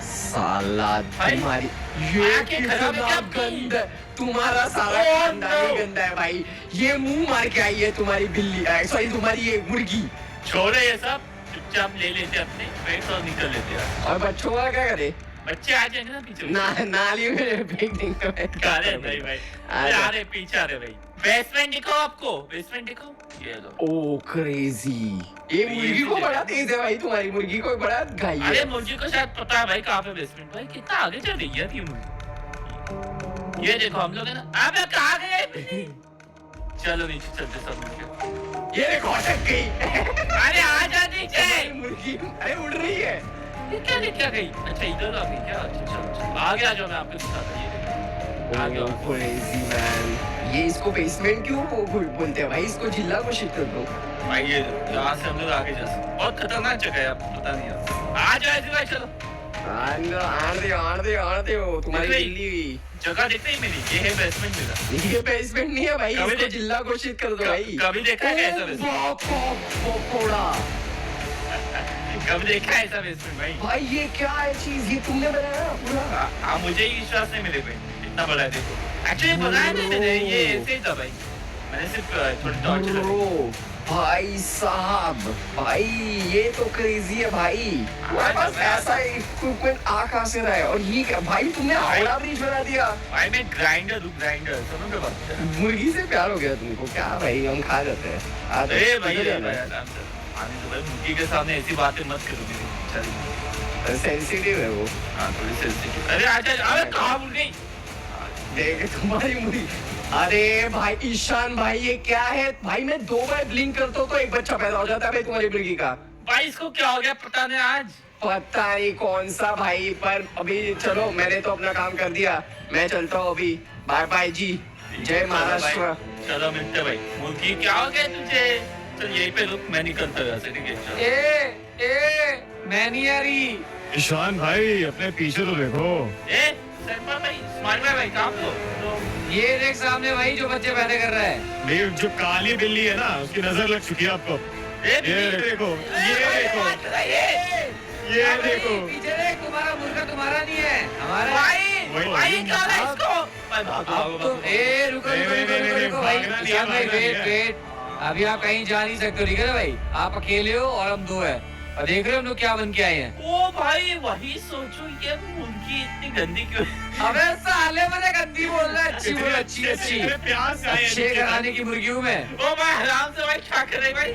साला तुम्हारी ये खराब गंद, तुम्हारा सारा खानदान ही गंदा है भाई। ये मुंह मार के आई है तुम्हारी बिल्ली, सॉरी तुम्हारी ये मुर्गी। छोड़े ये सब, चुपचाप ले लेते अपने पेट और निकल लेते हैं। और बच्चों का क्या करे? बच्चे आ जाएंगे ना पीछे। नाली में फेंक देंगे। अरे भाई आ रहे पीछे आ रहे भाई। बेसमेंट दिखाओ आपको, बेसमेंट दिखाओ। ये लो। ओ क्रेजी, ये मुर्गी को बड़ा तेज है भाई, तुम्हारी मुर्गी को बड़ा घाई है। अरे मुर्गी को शायद पता है भाई कहाँ पे बेसमेंट। भाई कितना आगे चल रही है ये मुर्गी। ये देखो हम लोग है ना। अबे कहाँ गए? चलो नीचे चलते सब मिलके। ये देखो अटक गई। अरे आ जा नीचे। मुर्गी अरे उड़ रही है। ये क्या गई? अच्छा इधर आ गई क्या? अच्छा चलो आगे आ जाओ, मैं आपको दिखाता हूँ। ये देखो क्रेजी मैन, ये इसको बेसमेंट क्यों बोलते हैं भाई? इसको जिला घोषित कर दो भाई। ये यहाँ से हम लोग आगे जा सकते। बहुत खतरनाक जगह है, आपको पता नहीं है। आ जाओ ऐसे भाई, चलो आन दे हो तुम्हारी देखो, बिल्ली। जगह देखते ही मेरी, ये है बेसमेंट मेरा। ये बेसमेंट नहीं है भाई, कभी इसको दे- जिल्ला घोषित कर दो भाई। कभी देखा है ऐसा बेसमेंट? फोड़ा कब देखा है ऐसा बेसमेंट भाई? भाई, ये क्या है चीज, ये तुमने बनाया पूरा? हाँ, मुझे ही विश्वास नहीं मेरे पे, इतना बड़ा है देखो। एक्चुअली बनाया नहीं मैंने, ये ऐसे ही था भाई, मैंने सिर्फ थोड़ी टॉर्च लगाई। ब्रो, भाई साहब, भाई ये तो क्रेजी है भाई। तुम्हारे पास ऐसा इक्विपमेंट आ कहाँ से रहा है? और ये क्या भाई, तुमने हावड़ा ब्रिज बना दिया? भाई मैं ग्राइंडर हूँ, ग्राइंडर, समझ में बात है? मुर्गी से प्यार हो गया तुमको क्या भाई? हम खा जाते हैं। आ जाओ, ए भाई, इधर ए आना। भाई, आराम से। आने दो भाई, मुर्गी के सामने ऐसी बातें मत करो मेरी। चल, सेंसिटिव है वो। हाँ थोड़ी सेंसिटिव। अरे आजा, अरे कहाँ भूल गई? देख तुम्हारी मुर्गी। अरे भाई ईशान भाई, ये क्या है भाई? मैं 2 बार ब्लिंक करता हूँ तो एक बच्चा पैदा हो जाता है भाई तुम्हारी मुर्गी का। भाई इसको क्या हो गया पता नहीं आज। पता नहीं कौन सा भाई, पर अभी चलो, मैंने तो अपना काम कर दिया, मैं चलता हूँ अभी। बाय बाय जी, जय महाराष्ट्र। चलो मिलते भाई। मुर्गी क्या हो गया तुझे? चल यहीं पे रुक, मैं निकलता हूँ यहाँ से, ठीक है? चलो। मैं नहीं आ रही। ईशान भाई अपने पीछे तो देखो। ए सरपा भाई, स्मार्ट भाई कहाँ पे हो? ये देख सामने भाई, जो बच्चे पैदा कर रहा है। नहीं, जो काली बिल्ली है ना, उसकी नजर लग चुकी है आपको। ए, ये देखो, ये देखो, ये देखो। पीछे देख, तुम्हारा मुर्गा तुम्हारा नहीं है, हमारा। भाई भाई क्या है इसको? भाई भागो, भागो, भागो। रुको भाई, भागना नहीं, ईशान भाई, भागना नहीं वेट है। वेट। अभी आप कहीं जा नहीं सकते, ठीक है ना भाई? आप अकेले हो और हम 2 हैं, और देख रहे हो हम लोग क्या बन के आए हैं। ओ भाई वही सोचो, ये मुर्गी इतनी गंदी क्यों है? अबे साले, मैंने गंदी बोल रहा है, अच्छी बोल, अच्छी अच्छी इतने प्यार से आए हैं अच्छे नीचे। घराने की मुर्गी हूँ मैं। ओ भाई आराम से भाई, क्या करे भाई?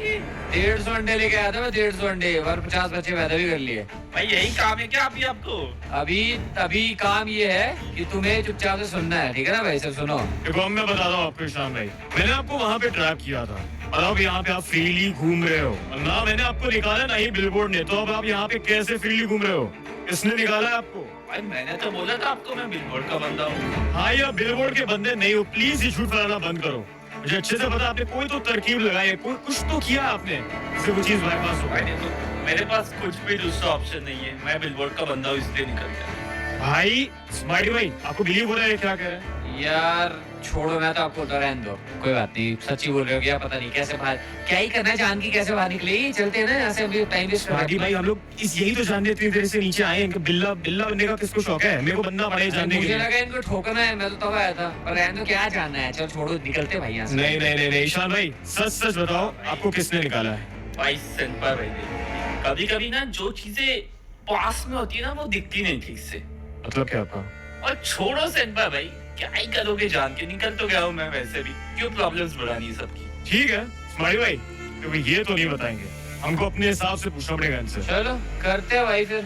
150 अंडे लेके आया था मैं, 150 अंडे, और 50 बच्चे पैदा भी कर लिए। भाई यही काम है क्या अभी आपको? अभी काम ये है कि तुम्हें चुपचाप से सुनना है, ठीक है ना भाई? सब सुनो। देखो, अब मैं बताता हूँ आपको ईशान भाई, मैंने आपको वहाँ पे ट्रैप किया था और अब यहाँ पे आप फ्रीली घूम रहे हो। और ना मैंने आपको निकाला, ना ही बिलबोर्ड ने, तो अब आप यहाँ पे कैसे फ्रीली घूम रहे हो? किसने निकाला है आपको? भाई मैंने तो बोला था आपको, मैं बिलबोर्ड का बंदा हूँ। हाँ, ये आप बिलबोर्ड के बंदे नहीं हो, प्लीज ये झूठ फैलाना बंद करो। मुझे अच्छे से पता, आपने कोई तो तरकीब लगाई है, कोई कुछ तो किया आपने, इससे वो चीज बाईपास हो भाई गई। देखो, मेरे पास कुछ भी दूसरा ऑप्शन नहीं है, मैं बिलबोर्ड का बंदा हूँ इसलिए निकल गया। भाई स्मार्टी भाई, आपको बिलीव हो रहा है क्या कह रहे हैं? यार छोड़ो, मैं तो आपको रहने दो, कोई बात नहीं, सच्ची बोल रहे हो क्या? पता नहीं कैसे बाहर, क्या ही करना है जान की, कैसे बाहर निकले? चलते हैं ना यहाँ से, अभी टाइम वेस्ट स्मार्टी भाई, हम लोग इस यही तो जानने इतनी देर से नीचे आए हैं कि बिल्ला बिल्ला बनने का किसको शौक है? मेरे को बनना पड़े जानने के मुझे लिए। लगा इनको ठोकना है, मैं तो तब आया था, पर रहने दो, क्या जानना है? चल छोड़ो, निकलते भाई यहाँ से। नहीं नहीं नहीं नहीं, ईशान भाई सच सच बताओ, आपको किसने निकाला है? भाई सेंपा भाई, कभी कभी ना जो चीजें पास में होती है ना, वो दिखती नहीं ठीक से। मतलब क्या आपका? और छोड़ो सेंपा भाई, क्या ही करोगे जान के? निकल तो गया हूँ मैं वैसे भी, क्यों प्रॉब्लम्स बढ़ानी है सबकी? ठीक है स्मार्टी भाई, क्योंकि ये तो नहीं बताएंगे, हमको अपने हिसाब से पूछना पड़ेगा इनसे। चलो करते हैं भाई फिर।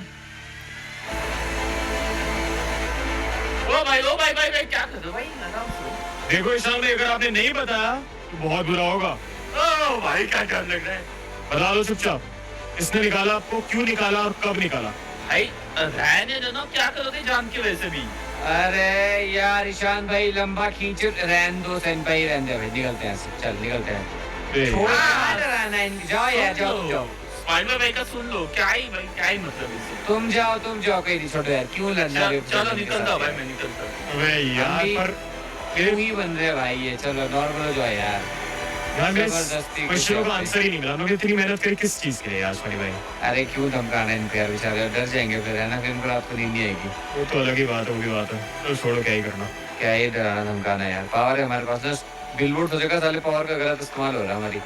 ओ भाई भाई क्या कर रहे हो भाई? आराम से। देखो ईशान भाई, अगर आपने नहीं बताया तो बहुत बुरा होगा। ओ भाई क्या डर लग रहा है। बता दो चुपचाप, किसने निकाला आपको, क्यों निकाला और कब निकाला? भाई रहने दो ना, क्या करोगे जान के वैसे भी? अरे यार ईशान भाई, लंबा खींच, रहने दो सेन भाई, रहने दो भाई, निकलते हैं यहाँ से, चल निकलते हैं। ए, छोड़ो, कहाँ डराना है इनको? जाओ यार, जाओ तुम जाओ, स्पाइडर भाई का सुन लो, क्या ही भाई, क्या ही मतलब इससे? तुम जाओ, कहीं नहीं, छोड़ो यार, क्यों लड़ना है? चलो निकलता हूँ भाई, मैं निकलता हूँ। अबे यार, अभी- पर क्यों ही बन रहे भाई ये? चलो नॉर्मल हो जाओ यार। यार मेरे जबरदस्ती क्वेश्चनों का कुछ आंसर ही नहीं मिला। हमने इतनी मेहनत करी किस चीज के लिए यार स्मार्टी भाई? अरे क्यों धमकाना है इनको यार, बेचारे डर जाएंगे फिर, है ना? फिर इनको रात को नींद नहीं आएगी। वो तो अलग ही बात होगी, बात है, तो छोड़ो, क्या ही करना। क्या ये डराना धमकाना है यार? पावर है हमारे पास, बस बिलबोर्ड हो जाएगा, साले पावर का गलत इस्तेमाल हो रहा है हमारी।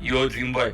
यो ड्रीम बॉय,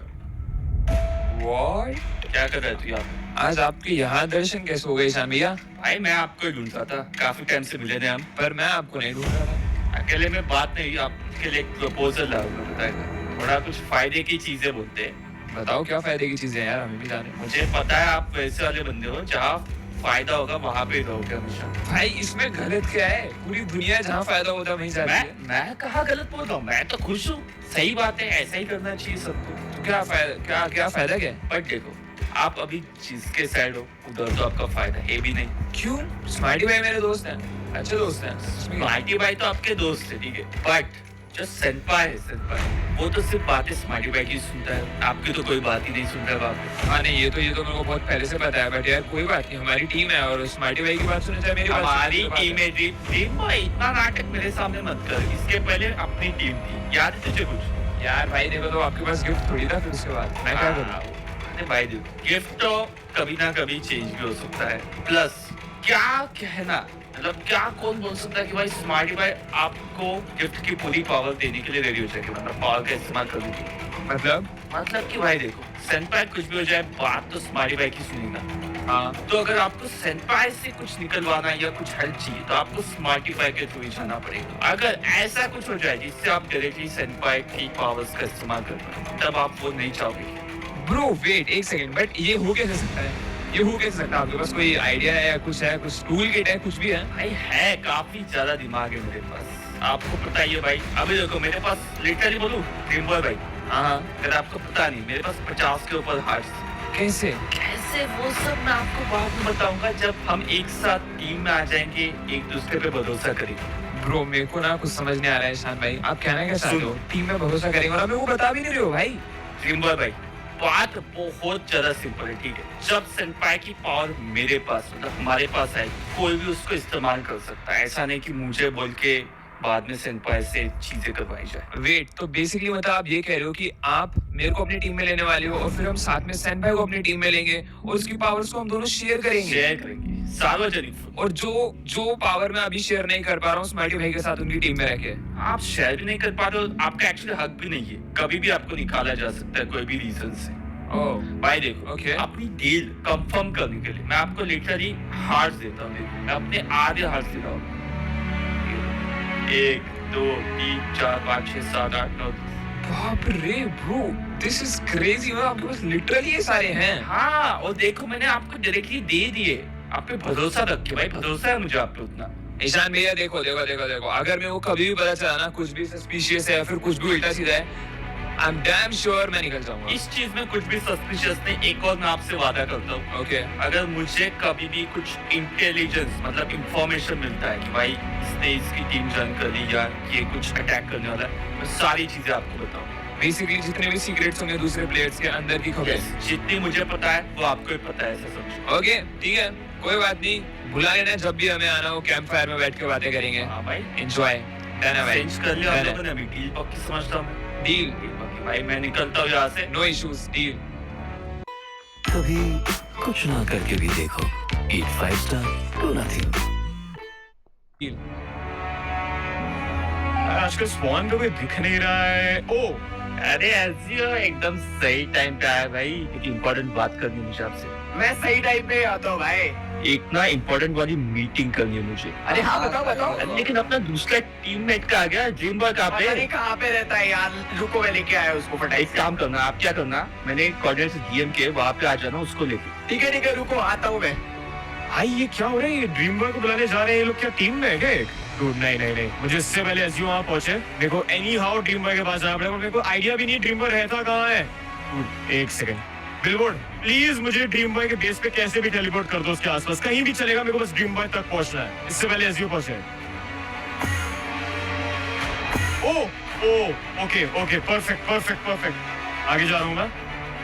What? क्या कर रहा है तू यहाँ पे? आज आपके यहाँ दर्शन कैसे हो गए ईशान भैया? भाई मैं आपको ही ढूंढ रहा था, काफी टाइम से मिले थे हम। पर मैं आपको नहीं ढूंढ रहा था। अकेले में बात नहीं, आपके लिए एक प्रपोजल लाऊंगा, बताएगा? थोड़ा कुछ फायदे की चीजें बोलते हैं। बताओ क्या फायदे की चीजें यार, हमें भी जाने। मुझे पता है आप वैसे वाले बंदे हो, जहाँ फायदा होगा वहाँ पे ही रहोगे हमेशा। भाई इसमें गलत क्या है? पूरी दुनिया जहाँ फायदा होता है वहीं जाती है। मैं कहाँ गलत बोल रहा हूँ? मैं तो खुश हूँ। सही बात है, ऐसा ही करना चाहिए सबको। तो क्या फायदा, क्या फायदा क्या है? बट देखो, आप अभी जिसके साइड हो उधर तो आपका फायदा है भी नहीं। क्यों? स्मार्टी भाई मेरे दोस्त हैं, अच्छे दोस्त हैं। स्मार्टी भाई तो आपके दोस्त है, ठीक है, बट जो सेंपाई है सेंपाई, वो तो सिर्फ बातें स्मार्टी भाई की सुनता है, आपकी तो कोई बात ही नहीं सुन रहा वहाँ पे। हाँ नहीं, ये तो मेरे को बहुत पहले से पता है, बट यार कोई बात नहीं, हमारी टीम है और स्मार्टी भाई की बात सुने चाहे मेरी बात सुने, हमारी तो बात टीम है टीम भाई, इतना नाटक मेरे सामने मत कर, इसके पहले अपनी टीम थी, याद है तुझे कुछ? यार भाई देखो, तो आपके पास गिफ्ट थोड़ी था, फिर उसके बाद मैं क्या करूँ? अरे भाई देखो, गिफ्ट तो कभी ना कभी चेंज भी हो सकता है, प्लस क्या कहना, मतलब क्या कौन बोल सकता है कि भाई स्मार्टी भाई आपको गिफ्ट की पूरी पावर देने के लिए रेडी हो जाएगी, मतलब पावर का इस्तेमाल करने के लिए। मतलब कि भाई देखो, सेंपाई कुछ भी हो जाए, बात तो स्मार्टी भाई की सुनेगा। हाँ, तो अगर आपको सेंपाई से कुछ निकलवाना है या कुछ हेल्प चाहिए, तो आपको स्मार्टी भाई के थ्रू ही जाना पड़ेगा। अगर ऐसा कुछ हो जाए जिससे आप डायरेक्टली सेंपाई की पावर्स का इस्तेमाल कर पाए, तब आप वो नहीं चाहोगे। ब्रो वेट एक सेकंड, बट ये हो कैसे सकता है? ये हो कैसे सकता है? आपके पास कोई आइडिया है, कुछ टूल किट है, कुछ भी है? भाई है, काफी ज्यादा दिमाग है मेरे पास, आपको पता ही है भाई। अभी देखो मेरे पास लिटरली बोलूं, ड्रीम बॉय भाई, हाँ, अगर आपको पता नहीं, मेरे पास 50 के ऊपर हार्ट्स। कैसे? कैसे वो सब मैं आपको बाद में बताऊंगा, जब हम एक साथ टीम में आ जाएंगे, एक दूसरे पे भरोसा करेंगे। ब्रो मेरे को ना कुछ समझ नहीं आ रहा है शान भाई, आप कहना क्या चाहते हो? टीम में भरोसा करेंगे और हमें वो बता भी नहीं रहे हो भाई। ड्रीम बॉय भाई, बात बहुत ज्यादा सिंपल है, ठीक है? जब सेंपाई की पावर मेरे पास, मतलब हमारे पास है, कोई भी उसको इस्तेमाल कर सकता है, ऐसा नहीं कि मुझे बोल के बाद में सेंपाई से चीजें करवाई जाए। वेट, तो बेसिकली मतलब आप ये कह रहे हो कि आप मेरे को अपनी टीम में लेने वाले हो और फिर हम साथ में सेंपाई को अपनी टीम में लेंगे और उसकी पावर्स को हम दोनों शेयर करेंगे, सार्वजनिक। और जो पावर मैं अभी शेयर नहीं कर पा रहा हूँ स्मार्टी भाई के साथ उनकी टीम में रह के, आप शेयर भी नहीं कर पा रहे हो, आपका एक्चुअली हक भी नहीं है, कभी भी आपको निकाला जा सकता है कोई भी रीजन से। भाई देखो, Okay. अपनी डील कंफर्म करने के लिए मैं आपको लिटरली हार्ट देता हूँ, मैं अपने आधे हार्ट देता हूँ। 1 2 3 4 5 6 7 8 9। बाप रे ब्रो, दिस इज क्रेजी। आपके पास लिटरली ये सारे हैं? हाँ, और देखो मैंने आपको डायरेक्टली दे दिए, आप पे भरोसा रख के, भाई भरोसा है मुझे आप पे उतना। ईशान भैया देखो, अगर मेरे को कभी भी पता चला ना कुछ भी सस्पिशियस है या फिर कुछ भी उल्टा सीधा है, आई एम डैम श्योर मैं निकल जाऊंगा। इस चीज में कुछ भी सस्पिशियस नहीं, एक और मैं आपसे वादा करता हूँ। ओके, अगर मुझे कभी भी कुछ इंटेलिजेंस मतलब इंफॉर्मेशन मिलता है कि भाई इसने इसकी टीम ज्वाइन कर ली या ये कुछ अटैक करने वाला है, मैं सारी चीजें आपको बताऊंगा। बेसिकली जितने भी सीक्रेट्स होंगे दूसरे प्लेयर्स के अंदर की खबरें, जितनी मुझे पता है वो आपको ही पता है, ऐसा समझो। ओके ठीक है, कोई बात नहीं, बुला लेना जब भी हमें आना हो, कैंप फायर में बैठ के बातें करेंगे। हाँ भाई, एंजॉय। डन है भाई, चेंज कर लिया आप लोगों ने, अभी डील पक्की समझता हूँ मैं। डील भाई मैं निकलता हूँ यहाँ से, नो इश्यूज, डील। कभी कुछ ना करके भी देखो, ईट 5 स्टार डू नथिंग। डील। आजकल स्पॉन तो कोई दिख नहीं रहा है। ओ अरे ऐसी हो, एकदम सही टाइम पे आया भाई, एक इम्पोर्टेंट बात करनी है मुझे आपसे। मैं सही टाइम पे आता हूँ भाई। एक ना इम्पोर्टेंट वाली मीटिंग करनी है मुझे। अरे हाँ बताओ। लेकिन अपना दूसरा टीममेट का आ गया, ड्रीम बॉय कहाँ पता नहीं पे? कहाँ पे रहता है यार, रुको मैं लेके आया उसको फटाई एक से। काम करना, आप क्या करना, मैंने कोऑर्डिनेट्स डीएम के, वहाँ पे आ जाना उसको लेके। ठीक है रुको, आता हूँ मैं। भाई ये क्या हो रहा है? ये ड्रीम बॉय को बुलाने जा रहे हैं ये लोग, क्या टीम में है क्या? Dude, नहीं, मुझे इससे पहले एसयू वहाँ पहुंचे, मेरे को एनी हाउ ड्रीम बॉय के पास जाना पड़ेगा, मेरे को आइडिया भी नहीं ड्रीम बॉय रहता कहाँ है। Dude, एक सेकंड, बिलबोर्ड प्लीज मुझे ड्रीम बॉय के बेस पे कैसे भी टेलीपोर्ट कर दो, उसके आसपास कहीं भी चलेगा, मेरे को बस ड्रीम बॉय तक पहुंचना है, इससे पहले एसयू पहुंचे। ओके परफेक्ट, आगे जा रहा हूँ मैं।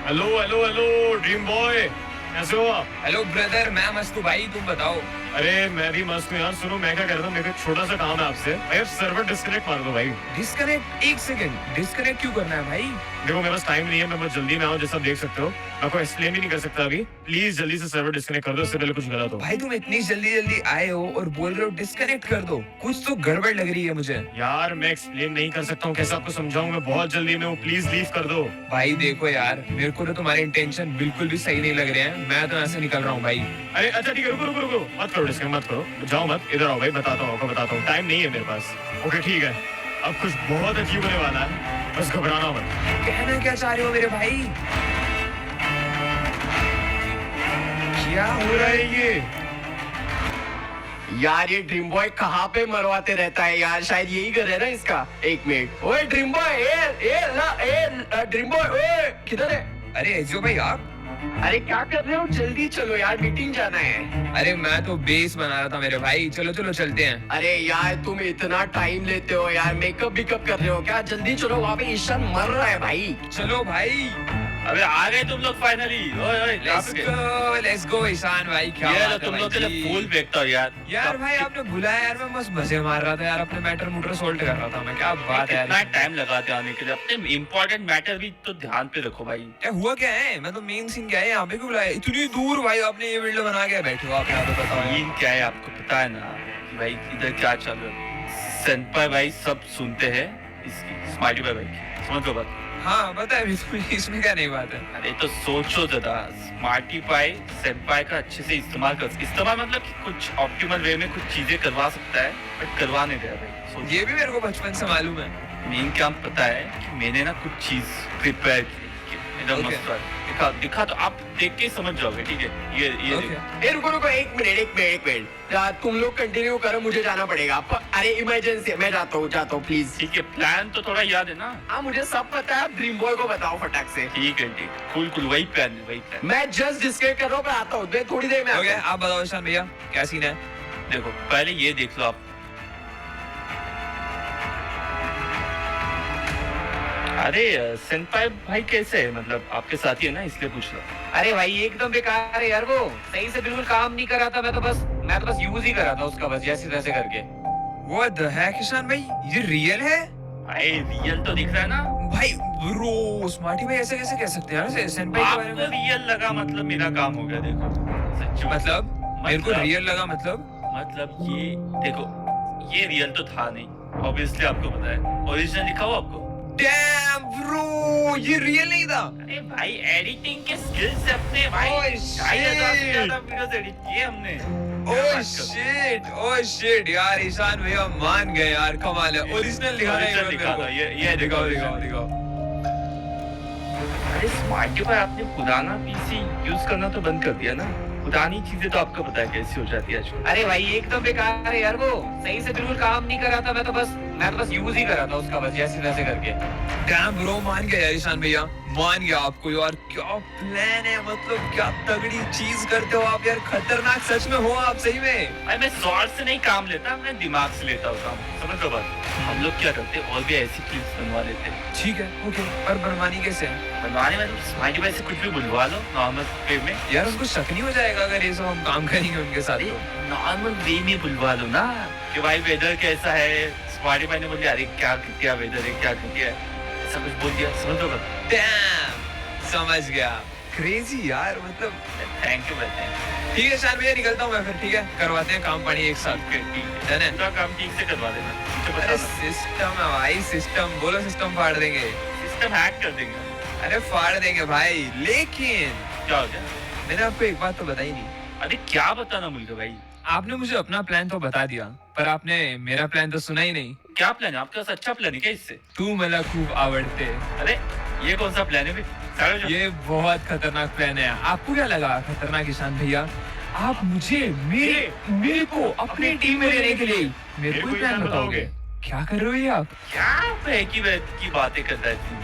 हेलो ड्रीम बॉय, कैसे हो आप? हेलो ब्रदर, मैं मस्त हूँ भाई, तुम बताओ। अरे मैं भी मस्त हूँ यार। सुनो मैं क्या कर रहा हूँ, मेरे को छोटा सा काम है आपसे, भाई सर्वर डिस्कनेक्ट मार दो भाई। डिस्कनेक्ट? एक सेकंड, डिस्कनेक्ट क्यों करना है भाई? देखो मेरे पास टाइम नहीं है, मैं बहुत जल्दी में आऊँ, जैसा आप देख सकते हो, मैं आपको एक्सप्लेन भी नहीं कर सकता अभी, प्लीज जल्दी से सर्वर डिस्कनेक्ट कर दो, इससे पहले कुछ गलत हो। भाई तुम इतनी जल्दी आए हो और बोल रहे हो डिस्कनेक्ट कर दो, कुछ तो गड़बड़ लग रही है मुझे। यार मैं एक्सप्लेन नहीं कर सकता हूँ, कैसे आपको समझाऊं, मैं बहुत जल्दी में हूँ, प्लीज लीव कर दो। भाई देखो यार, मेरे को तो तुम्हारे इंटेंशन बिल्कुल भी सही नहीं लग रहे हैं, मैं तो यहाँ से निकल रहा हूँ भाई। अरे अच्छा ठीक है, रुको, मत करो डिस्कनेक्ट, मत करो, जाओ मत, इधर आओ भाई, बताता हूँ, टाइम नहीं है मेरे पास। ओके ठीक है, अब कुछ बहुत अजीब होने वाला है, बस घबराना मत। कहना क्या चाह रहे हो मेरे भाई? क्या हो रहा है ये? यार ये ड्रीम बॉय कहाँ पे मरवाते रहता है यार, शायद यही घर है ना इसका। एक मिनट, ओए ड्रीम बॉय, ड्रीम बॉय, ओए किधर है? अरे एजियो भाई आप अरे क्या कर रहे हो, जल्दी चलो यार, मीटिंग जाना है। अरे मैं तो बेस बना रहा था मेरे भाई, चलो चलो चलते हैं। अरे यार तुम इतना टाइम लेते हो यार, मेकअप बिकअप कर रहे हो क्या? जल्दी चलो, वहाँ पे ईशान मर रहा है भाई। चलो भाई, अबे आ गए तुम लोग फाइनली। ओए ओए लेट्स गो ईशान भाई। क्या ये लो बात है तुम भाई लोग के लिए जी। फूल फेंकता हूँ यार। यार भाई आपने बुलाया यार, मैं बस मजे मार रहा था यार, अपने मैटर मूटर सोल्व कर रहा था मैं। क्या बात है कितना यार, टाइम लगाते आने के लिए, अपने इम्पोर्टेंट मैटर भी तो ध्यान पे रखो भाई। क्या हुआ क्या है? मैं तो मेन सीन क्या है यहाँ पे क्यों बुलाया? इतनी दूर भाई आपने ये वीडियो बना के बैठे हो आप यहाँ पे, बताओ। सीन क्या है आपको पता है ना कि भाई इधर क्या चल रहा है? सेंपाई भाई सब सुनते हैं इसकी, स्मार्टी भाई की, समझ लो बात। हाँ बता अभी तो, इसमें क्या नहीं बात है। अरे तो सोचो जरा, स्मार्टी पाई सेंपाई का अच्छे से इस्तेमाल मतलब कि कुछ ऑप्टिमल वे में कुछ चीजें करवा सकता है, बट करवा नहीं रहा भाई। सोचो। ये भी मेरे को बचपन से मालूम है। मेन क्या पता है कि मैंने ना कुछ चीज प्रिपेयर की, एकदम मस्त वाली। दिखा तो आप देख के समझ जाओगे, ठीक है? ये ओके। ए रुको रुको, एक मिनट तुम लोग कंटिन्यू करो, मुझे जाना पड़ेगा। अरे इमरजेंसी, मैं जाता हूँ प्लीज। ठीक है, प्लान तो थोड़ा याद है ना? हाँ मुझे सब पता है, आप ड्रीम बॉय को बताओ फटाक से। ठीक है कुल वही प्लान है, वही प्लान। मैं जस्ट डिस्कस कर रहा हूँ, मैं आता हूँ थोड़ी देर में। ओके आप बताओ ईशान भैया क्या सीन है? देखो पहले ये देख लो आप। अरे सेंपाई भाई कैसे है? मतलब आपके साथी है ना, इसलिए पूछ रहा। अरे भाई एकदम बेकार है यार, वो सही से बिल्कुल काम नहीं कर रहा था। मैं तो बस यूज ही कर रहा था उसका, बस जैसे तैसे करके। व्हाट द हेक ईशान भाई, ये रियल है? भाई रियल तो दिख रहा है ना भाई ब्रो, स्मार्टी भाई ऐसे कैसे कह सकते हैं यार सेंपाई के बारे आपको? में? रियल लगा मतलब मेरा काम हो गया। देखो सच्ची मतलब मेरे को रियल लगा मतलब ये देखो, ये रियल तो था नहीं, ऑब्वियसली आपको पता है। ओरिजिनल लिखा हो आपको। डैम ब्रो, ये रियल नहीं था। अरे भाई एडिटिंग के स्किल्स अपने भाई, ओह, 2,500 से ज्यादा shit. वीडियोस एडिट किए हमने। ओह शिट यार, ईशान भैया मान गए यार, कमाल है। ओरिजिनल दिखा रहे हैं दिखा दो, ये दिखाओ दिखाओ दिखाओ। अरे स्मार्टी भाई आपने पुराना पीसी यूज करना तो बंद कर दिया ना? पुरानी चीजें तो आपको पता है कैसी हो जाती है आजकल। अरे भाई एकदम बेकार है यार, वो सही से बिल्कुल काम नहीं कर रहा था। मैं तो बस यूज ही कर रहा था उसका, बस जैसे तैसे करके। डैम ब्रो, मान गया यार ईशान भैया, मान गया आपको यार। क्या प्लान है, मतलब क्या तगड़ी चीज करते हो आप यार, खतरनाक सच में हो आप सही में। भाई मैं शॉर्ट से नहीं काम लेता, मैं दिमाग से लेता हूँ काम, समझ लो बात। हम लोग क्या करते और भी ऐसी क्लिप्स बनवा लेते। ठीक है ओके, पर बनवानी कैसे है? बनवाने में स्मार्टी भाई से कुछ भी बुलवा लो नॉर्मल वे में। यार उनको शक नहीं हो जाएगा अगर ये सब हम काम करेंगे उनके साथ? अरे तो नॉर्मल वे में बुलवा लो ना कि भाई वेदर कैसा है। स्मार्टी भाई ने बोल दिया अरे क्या वेदर है, क्या है, ऐसा कुछ बोल दिया, समझ लो बात। डैम, समझ गया। क्रेजी यार, मतलब थैंक यू भाई। ठीक है शान भैया, निकलता हूँ मैं फिर। ठीक है, करवाते हैं काम पानी एक साथ। डन है? पूरा काम ठीक से करवा देना। मुझे अरे बताना। सिस्टम है भाई, सिस्टम बोलो, सिस्टम फाड़ देंगे। सिस्टम हैक कर देंगे। अरे फाड़ देंगे भाई, लेकिन क्या हो गया? मैंने आपको एक बात तो बताई नहीं। अरे क्या बताना मुझे भाई? आपने मुझे अपना प्लान तो बता दिया, पर आपने मेरा प्लान तो सुना ही नहीं। क्या प्लान है आपके पास? अच्छा प्लान है क्या इससे? तू मला खूब आवड़ते। अरे ये कौन सा प्लान है भाई? सारे जो- ये बहुत खतरनाक प्लान है। आपको क्या लगा खतरनाक ईशान भैया? आप मुझे मेरे को अपनी टीम में लेने के लिए मेरे को ही प्लान बताओगे? क्या कर रहे हो ये आप? क्या की बातें करता है तुम?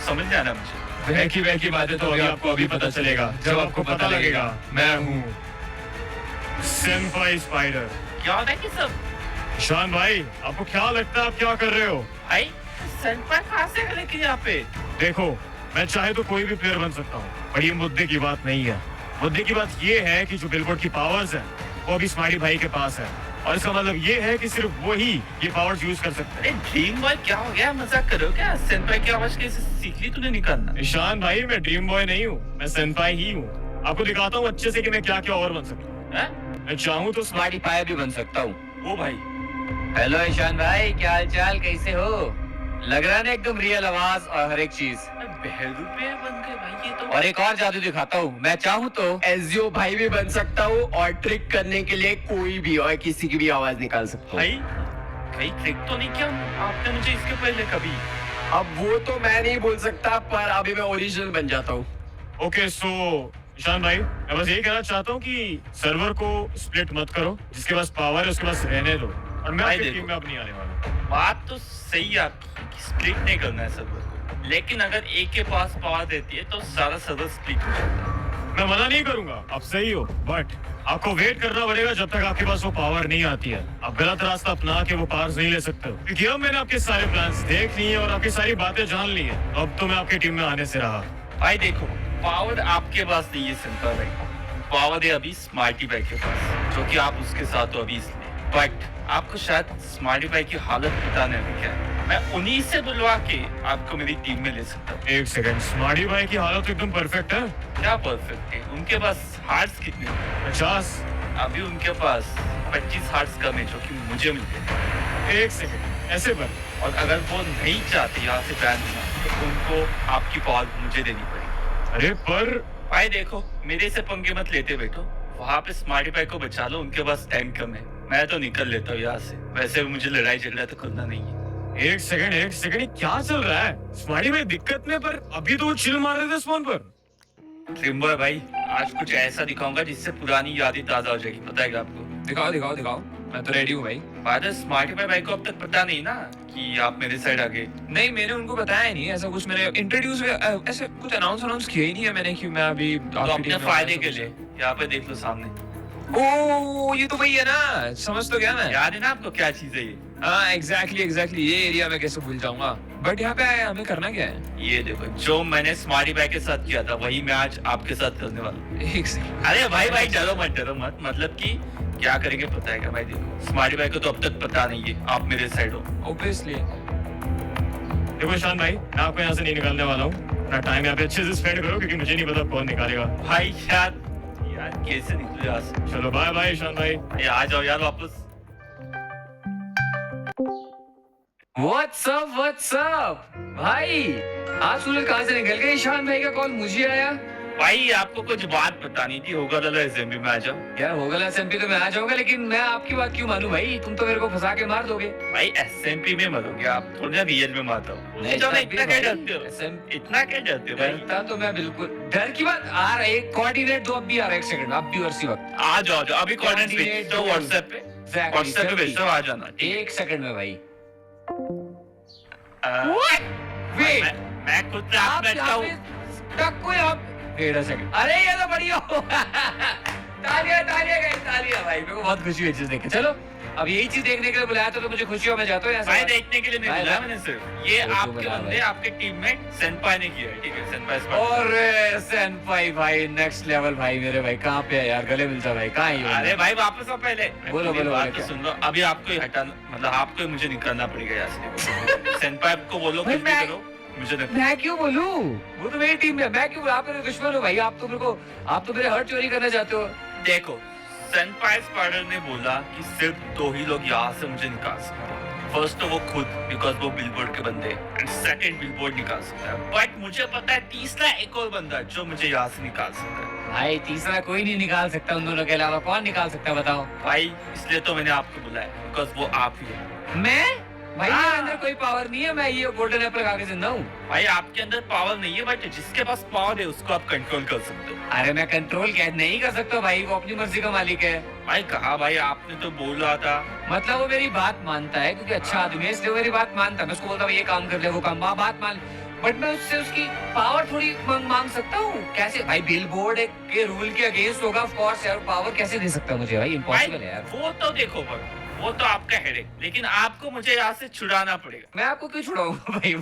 समझ नहीं आना मुझे। वह की बातें तो अभी आपको अभी पता चलेगा, जब आपको पता लगेगा मैं हूँ सेंपाई स्पाइडर। क्या होता है कि सब ईशान भाई, आपको क्या लगता है आप क्या कर रहे हो? भाई सेंपाई कहाँ से है लेकिन यहाँ पे? देखो, मैं चाहे तो कोई भी प्लेयर बन सकता हूँ, पर ये मुद्दे की बात नहीं है। मुद्दे की बात ये है कि जो बिलबोर्ड की पावर्स है वो अभी स्माइली भाई के पास है, और इसका मतलब ये है कि सिर्फ वो ही ये पावर्स यूज कर सकते हैं। ड्रीम बॉय क्या हो गया? मजाक कर रहे हो क्या? सेंपाई की आवाज कैसे सीख ली तूने निकालना? ईशान भाई, मैं ड्रीम बॉय नहीं हूँ, मैं सेंपाई ही हूँ। आपको दिखाता हूँ अच्छे से कि मैं क्या क्या और बन सकता हूँ। हैं? मैं चाहूँ तो स्मार्टी पायर भी बन सकता हूँ। ओ भाई, हेलो ईशान भाई, क्या हाल चाल, कैसे हो? लग रहा है ना एकदम रियल आवाज और हर एक चीज। बहरूपे बन गए भाई ये तो। और एक और जादू दिखाता हूँ, मैं चाहूँ तो एसजीओ भाई भी बन सकता हूँ, और ट्रिक करने के लिए कोई भी और किसी की भी आवाज निकाल सकता हूँ। भाई कहीं ट्रिक तो नहीं किया आपने मुझे इसके पहले कभी? अब वो तो मैं नहीं बोल सकता, पर अभी मैं ओरिजिनल बन जाता हूँ। ओके सो ईशान भाई, मैं बस यही कहना चाहता हूँ कि सर्वर को स्प्लिट मत करो, जिसके पास पावर है उसके पास रहने दो, और मैं भाई आपकी देखो। टीम में अब नहीं आने वाला। बात तो सही है आपकी, स्प्लिट नहीं करना है सर्वर को, लेकिन अगर एक के पास पावर देती है तो सारा सर्वर स्प्लिट हो जाता है। मैं मना नहीं करूंगा, आप सही हो, बट आपको वेट करना पड़ेगा जब तक आपके पास वो पावर नहीं आती है। आप गलत रास्ता अपना के वो पावर्स नहीं ले सकते हो, क्योंकि अब मैंने आपके सारे प्लान्स देख लिए और आपकी सारी बातें जान ली है। अब तो मैं आपकी टीम में आने से रहा। भाई देखो, पावर आपके पास नहीं है सेंपर भाई, पावर है अभी स्मार्टी भाई के पास, जो कि आप उसके साथ हो अभी इसलिए। बट आपको शायद स्मार्टी भाई की हालत पता नहीं क्या है। मैं उन्हीं से बुलवा के आपको मेरी टीम में ले सकता हूँ। एक सेकंड, स्मार्टी भाई की हालत एकदम परफेक्ट है। क्या परफेक्ट है? उनके पास हार्ट्स कितने हैं? 50। अभी उनके पास 25 हार्ट्स कम है, जो कि मुझे मिलते हैं। एक सेकंड, ऐसे पर और अगर वो नहीं चाहते यहाँ से बैन होना, तो उनको आपकी पावर मुझे देनी पड़ेगी। अरे पर भाई देखो, मेरे से पंगे मत लेते बैठो, वहाँ पे स्मार्टी भाई को बचा लो, उनके पास टाइम कम है। मैं तो निकल लेता हूँ यहाँ से, वैसे भी मुझे लड़ाई झगड़ा तो करना नहीं है। एक सेकंड, ये क्या चल रहा है? स्मार्टी भाई दिक्कत में, पर अभी तो वो चिल मार रहे थे स्पॉन पर। ट्रिम्बर भाई, आज कुछ ऐसा दिखाऊंगा जिससे पुरानी यादें ताजा हो जाएगी, पता है क्या आपको? दिखाओ दिखाओ दिखाओ, मैं तो रेडी हूँ भाई। फादर स्मार्टी भाई को अब तक पता नहीं ना कि आप मेरे साइड आ गए? नहीं, मैंने उनको बताया नहीं, ऐसा कुछ मैंने इंट्रोड्यूस ऐसे कुछ अनाउंस किया ही नहीं है मैंने कि मैं अभी तो अपने फायदे के लिए यहाँ पे देख लो सामने। ओ ये तो वही है ना, समझ तो गया मैं। याद है ना आपको क्या चीज है ये? हाँ एग्जैक्टली ये एरिया में कैसे भूल जाऊंगा। बट यहाँ पे आया हमें करना क्या है? ये देखो, जो मैंने स्मार्टी भाई के साथ किया था वही मैं आज आपके साथ करने वाला हूँ। एक सेकंड। अरे भाई डरो मत, मतलब कि क्या करेंगे पता है क्या भाई? देखो, स्मार्टी भाई को तो अब तक पता नहीं है आप मेरे साइड हो। ऑब्वियसली। देखो ईशान भाई, मैं आपको यहाँ से नहीं निकालने वाला हूँ। अपना टाइम यहाँ पे अच्छे से स्पेंड करो, क्योंकि मुझे नहीं पता कौन निकालेगा। भाई यार कैसे निकले यहाँ से? चलो बाय बाय ईशान भाई। आ जाओ यार वापस। What's up? भाई आज सूरज कहाँ से निकल गए? ईशान भाई का कॉल मुझे आया। भाई आपको कुछ बात बतानी थी, होगा लला एसएमपी में आ जाओ। यार होगा एसएमपी तो मैं आ जाऊंगा, लेकिन मैं आपकी बात क्यों मानूं भाई? तुम तो मेरे को फंसा के मार दोगे। भाई एसएमपी में मरोगे आप, थोड़ी ना रियल में मारता हूँ। नहीं, इतना क्या डरते हो? इतना क्या डरते हो भाई? डरता तो मैं बिल्कुल, डर की बात आ रहा है। कोऑर्डिनेट दो, अब भी आ रहा है। एक सेकंड, अब भी उसी वक्त आ जाओ अभी कोऑर्डिनेट भेज दो व्हाट्सएप पे। व्हाट्सएप पे भेज दो, आ जाना। एक सेकंड में भाई। वेट, मैं खुद से आप बैठता हूँ। तक कोई आप वेट अ सेकंड। अरे ये तो बढ़िया हो। तालियां गाइस, तालियां भाई, मेरे को बहुत खुशी हुई चीज देख के। चलो अब यही चीज देखने के लिए बुलाया तो मुझे खुशी हो, मैं जाता हूँ यहाँ से। भाई देखने के लिए नहीं बुलाया मैंने सिर्फ, ये वो तो आपके बुला बंदे आपके टीम में सेनपाई ने किया है, ठीक है? सेनपाई और सेनपाई भाई नेक्स्ट लेवल भाई, मेरे भाई कहाँ पे है यार? गले मिलता भाई, कहाँ है? अरे भाई वापस आओ पहले। बोलो, मेरी बोलो, बात बोलो, तो सुन लो, अभी आपको ही हटाना, मतलब आपको ही मुझे निकलना पड़ेगा यहाँ से। सेनपाई को बोलो कुछ भी करो, मुझे नहीं। मैं क्यों बोलूं? वो तो मेरी टीम है, मैं क्यों? आप मेरे दुश्मन हो भाई, आप तो मेरे हर्ट चोरी करना चाहते हो। देखो, सेनपाई स्पाइडर ने बोला कि सिर्फ 2 ही लोग यहाँ से मुझे निकाल सकते हैं। फर्स्ट तो वो खुद, बिकॉज वो बिलबोर्ड के बंदे, एंड सेकंड बिलबोर्ड निकाल सकता है। बट मुझे पता है तीसरा एक और बंदा जो मुझे यहाँ से निकाल सकता है। भाई तीसरा कोई नहीं निकाल सकता, उन दोनों के अलावा कौन निकाल सकता है बताओ? भाई इसलिए तो मैंने आपको बुलाया, बिकॉज वो आप ही है। मैं? भाई मेरे अंदर कोई पावर नहीं है, मैं ये गोल्डन एप्पल खा के जिंदा हूँ। भाई आपके अंदर पावर नहीं है, बट जिसके पास पावर है उसको आप कंट्रोल कर सकते हो। अरे मैं कंट्रोल क्या नहीं कर सकता भाई, वो अपनी मर्जी का मालिक है। भाई कहा भाई, आपने तो बोल रहा था। मतलब वो मेरी बात मानता है क्योंकि अच्छा आदमी है, इसलिए वो मेरी बात मानता है। मैं उसको बोलता हूँ ये काम कर ले, वो काम, बात मान, बट मैं उससे उसकी पावर थोड़ी मांग सकता हूँ। कैसे भाई? बिलबोर्ड के रूल के अगेंस्ट होगा ऑफ कोर्स यार, पावर कैसे दे सकता है मुझे भाई? इम्पॉसिबल है यार। वो तो देखो भाई, वो तो आपका हेड है, लेकिन आपको मुझे यहाँ से छुड़ाना पड़ेगा। मैं आपको क्यों छुड़ाऊंगा भाई?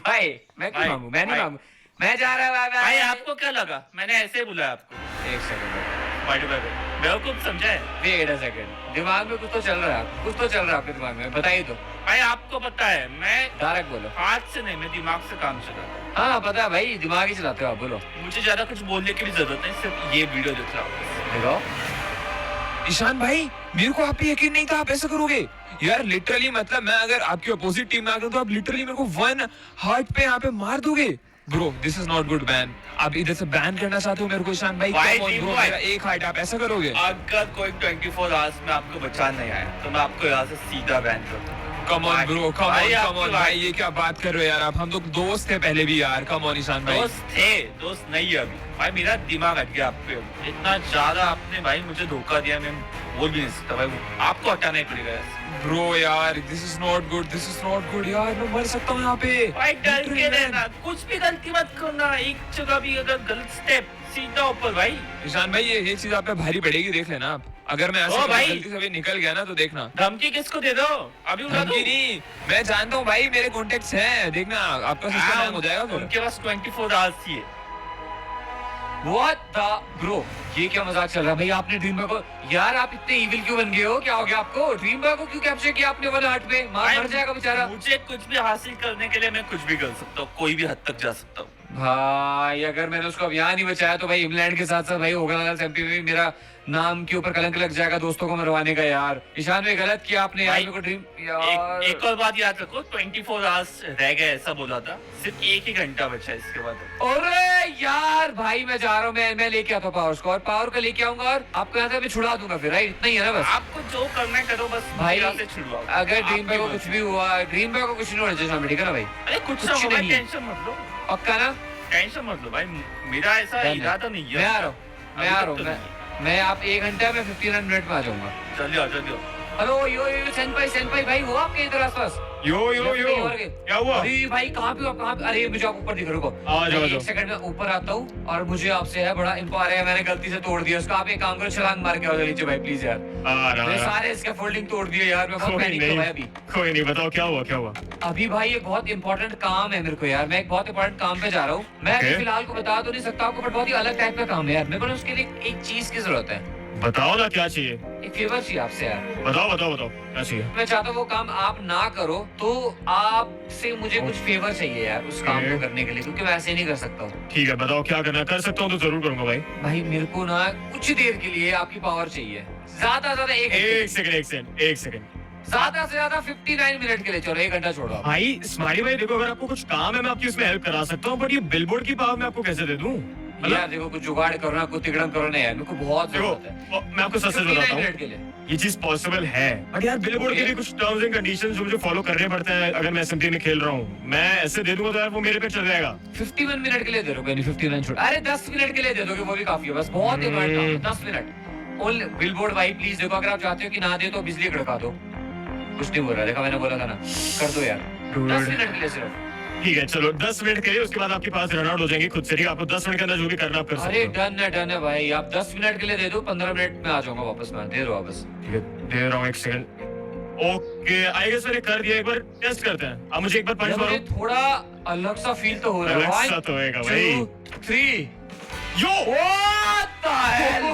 मैं क्यों मांगू? मैं नहीं मांगू, मैं जा रहा हूँ भाई। आपको क्या लगा मैंने ऐसे बुलाया आपको? एक सेकंड, बेवकूफ समझा है? वेट अ सेकंड, दिमाग में कुछ तो चल रहा है, कुछ तो चल रहा है आपके दिमाग में, बताइए तो। भाई आपको पता है, मैं डायरेक्ट बोलो। हाथ से नहीं, मैं दिमाग से काम चलाता। हाँ पता है भाई, दिमाग ही चलाते हो आप, बोलो। मुझे ज्यादा कुछ बोलने की भी जरूरत नहीं, सिर्फ ये वीडियो देख रहा देखो ईशान भाई, मेरे को आप पे यकीन नहीं था आप ऐसा करोगे यार। लिटरली मतलब मैं अगर आपकी अपोजिट टीम में आ गया तो आप लिटरली मेरे को 1 हार्ट पे यहाँ पे मार दोगे। Bro this is not good man. आप इधर से बैन करना चाहते हो मेरे को ईशान भाई? भाई, Come on, bro, मेरा 1 हार्ट, आप ऐसा करोगे? अगर कोई 24 आवर्स में आपको बचाने नहीं आया तो मैं आपको यहाँ से सीधा बैन कर दूँ। कम ऑन ब्रो, कम भाई, ऑन भाई, ये क्या बात कर रहे हो यार आप? हम लोग दोस्त थे पहले भी यार। कम ऑन ईशान भाई। दोस्त नहीं है अभी। भाई मेरा दिमाग हट गया आप पे, इतना ज्यादा आपने भाई मुझे धोखा दिया। मैं बोल भी नहीं सकता भाई, आपको हटाना ही पड़ेगा यार। ब्रो यार दिस इज नॉट गुड यार, मैं मर सकता हूँ यहाँ पे। भाई डर के रहना, कुछ भी गलती मत करना, एक जगह भी अगर गलत स्टेप सीधा ऊपर भाई। ईशान भाई ये चीज आप पे भारी पड़ेगी, देख लेना आप। अगर मैं ऐसे गलती से भी निकल गया ना तो देखना। धमकी किसको दे दो, अभी उड़ा दो। धमकी नहीं, मैं जानता हूँ भाई, मेरे कॉन्टेक्ट्स हैं, देखना आपका सिस्टम हैंग हो जाएगा फिर। उनके पास 24 आवर्स ही है। What the bro? ये क्या मजाक चल रहा है भाई? आपने ड्रीम बॉय को, यार आप इतने इविल क्यों बन गए हो? क्या हो गया आपको? ड्रीम बॉय को क्यों कैप्चर किया आपने 1 हार्ट पे? मर जाएगा बेचारा। मुझे कुछ भी हासिल करने के लिए मैं कुछ भी कर सकता हूँ, कोई भी हद तक जा सकता हूँ भाई। अगर मैंने उसको अब यहाँ नहीं बचाया तो भाई इंग्लैंड के साथ साथ भाई होगा एमपी में भी मेरा नाम के ऊपर कलंक लग जाएगा दोस्तों को मरवाने का यार। ईशान ने गलत किया आपने यार, मेरे को ड्रीम यार। एक और बात याद रखो, 24 आवर्स रह गए ऐसा बोला था, सिर्फ 1 ही घंटा बचा है इसके बाद। अरे यार भाई मैं जा रहा हूँ, मैं लेके आता हूँ पावर को, और पावर का लेके आऊंगा और आपको यहाँ से मैं छुड़ा दूंगा फिर, राइट? इतना ही है ना बस? आपको जो करना है करो बस भाई। यहाँ से छुड़वाओ। अगर ड्रीम बॉय को कुछ भी हुआ, ड्रीम बॉय को कुछ नहीं होना चाहिए, ठीक है ना भाई? अरे कुछ ना हो भाई, टेंशन मत लो, पक्का ना? टेंशन मत लो भाई, मेरा ऐसा इरादा नहीं है। मैं आ रहा हूँ, मैं आप 1 घंटा में 15 मिनट में आ जाऊंगा। चलिए। हेलो यो सेनपाई भाई हो आपके इधर आसपास? यो क्या हुआ? अरे भाई कहाँ पे हो आप? कहाँ पे? अरे मुझे आप ऊपर दिख रहे हो। आ जाओ। 1 सेकंड में ऊपर आता हूँ और मुझे आपसे है बड़ा इंपॉर है, मैंने गलती से तोड़ दिया उसका। आप एक काम करो, छलांग मार के आओ नीचे भाई प्लीज यार। मैं सारे इसके फोल्डिंग तोड़ दिए यार, मैं बहुत पैनिक हुआ अभी। कोई नहीं, बताओ क्या हुआ? अभी भाई एक बहुत इंपॉर्टेंट काम है मेरे को यार, मैं एक बहुत इंपॉर्टेंट काम पे जा रहा हूँ। मैं अभी फिलहाल को बता तो नहीं सकता आपको, बट बहुत ही अलग टाइप का काम है यार। मेरे को उसके लिए एक चीज की जरूरत है। बताओ ना क्या चाहिए? एक फेवर चाहिए आपसे यार। बताओ क्या चाहिए? मैं चाहता हूँ वो काम आप ना करो तो आपसे मुझे कुछ फेवर चाहिए यार उस काम को करने के लिए, क्योंकि मैं ऐसे नहीं कर सकता हूँ। ठीक है, बताओ क्या करना है। कर सकता हूँ तो जरूर करूंगा भाई। भाई मेरे को ना कुछ देर के लिए आपकी पावर चाहिए, ज्यादा से ज्यादा एक सेकंड ज्यादा से ज्यादा 59 मिनट के लिए, चलो 1 घंटा छोड़ो। भाई स्माइली भाई देखो, अगर आपको कुछ काम है मैं आपकी उसमें हेल्प करा सकता हूँ, बट ये बिलबोर्ड की पावर मैं आपको कैसे दे दूँ? यार देखो कुछ जुगाड़ करो ना, कुछ तिगड़म करो ना यार, मेरे को बहुत जरूरत है। मैं आपको सच बताता हूँ, ये चीज पॉसिबल है, बट यार बिलबोर्ड के लिए कुछ टर्म्स एंड कंडीशंस जो मुझे फॉलो करने पड़ते हैं। अगर मैं एसएमटी में खेल रहा हूँ, मैं ऐसे दे दूंगा तो यार वो मेरे पे चल जाएगा। 51 मिनट के लिए दे दोगे? 59 छोड़, अरे 10 मिनट के लिए दे दोगे वो भी काफी है, बस बहुत इंपॉर्टेंट काम है। 10 मिनट ओनली। बिलबोर्ड भाई प्लीज देखो, अगर आप चाहते हो कि ना दे तो बिजली खड़का दो। कुछ नहीं बोल रहा, देखा मैंने बोला था ना, कर दो यार 10 मिनट के लिए सिर्फ। ठीक है चलो 10 मिनट के लिए, उसके बाद आपके पास रन आउट हो जाएंगे खुद से। ठीक है, आपको 10 मिनट के अंदर जो भी करना आप कर सकते अरे हो। डन है भाई, आप 10 मिनट के लिए दे दो, 15 मिनट में आ जाऊंगा वापस। मैं दे दो वापस। ठीक है, दे रहा हूँ 1 सेकंड। ओके, आई गेस मैंने कर दिया। एक बार टेस्ट करते हैं। अब मुझे एक बार पंच मारो। थोड़ा अलग सा फील तो हो रहा है। अलग सा तो होएगा भाई। 2 3 यो व्हाट द हेल।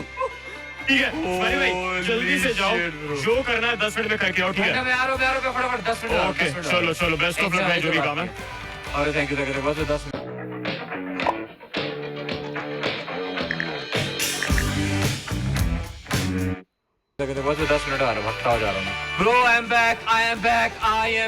ठीक है स्माइली भाई जल्दी से जाओ, जो करना है 10 मिनट में करके आओ। ठीक है मैं आ रहा हूँ फटाफट 10 मिनट। ओके चलो बेस्ट ऑफ लक भाई, जो भी काम है। अरे थैंक यू बस 10 मिनट। बस 10 मिनट आ रहा हूँ, भटका जा रहा हूँ। Bro I am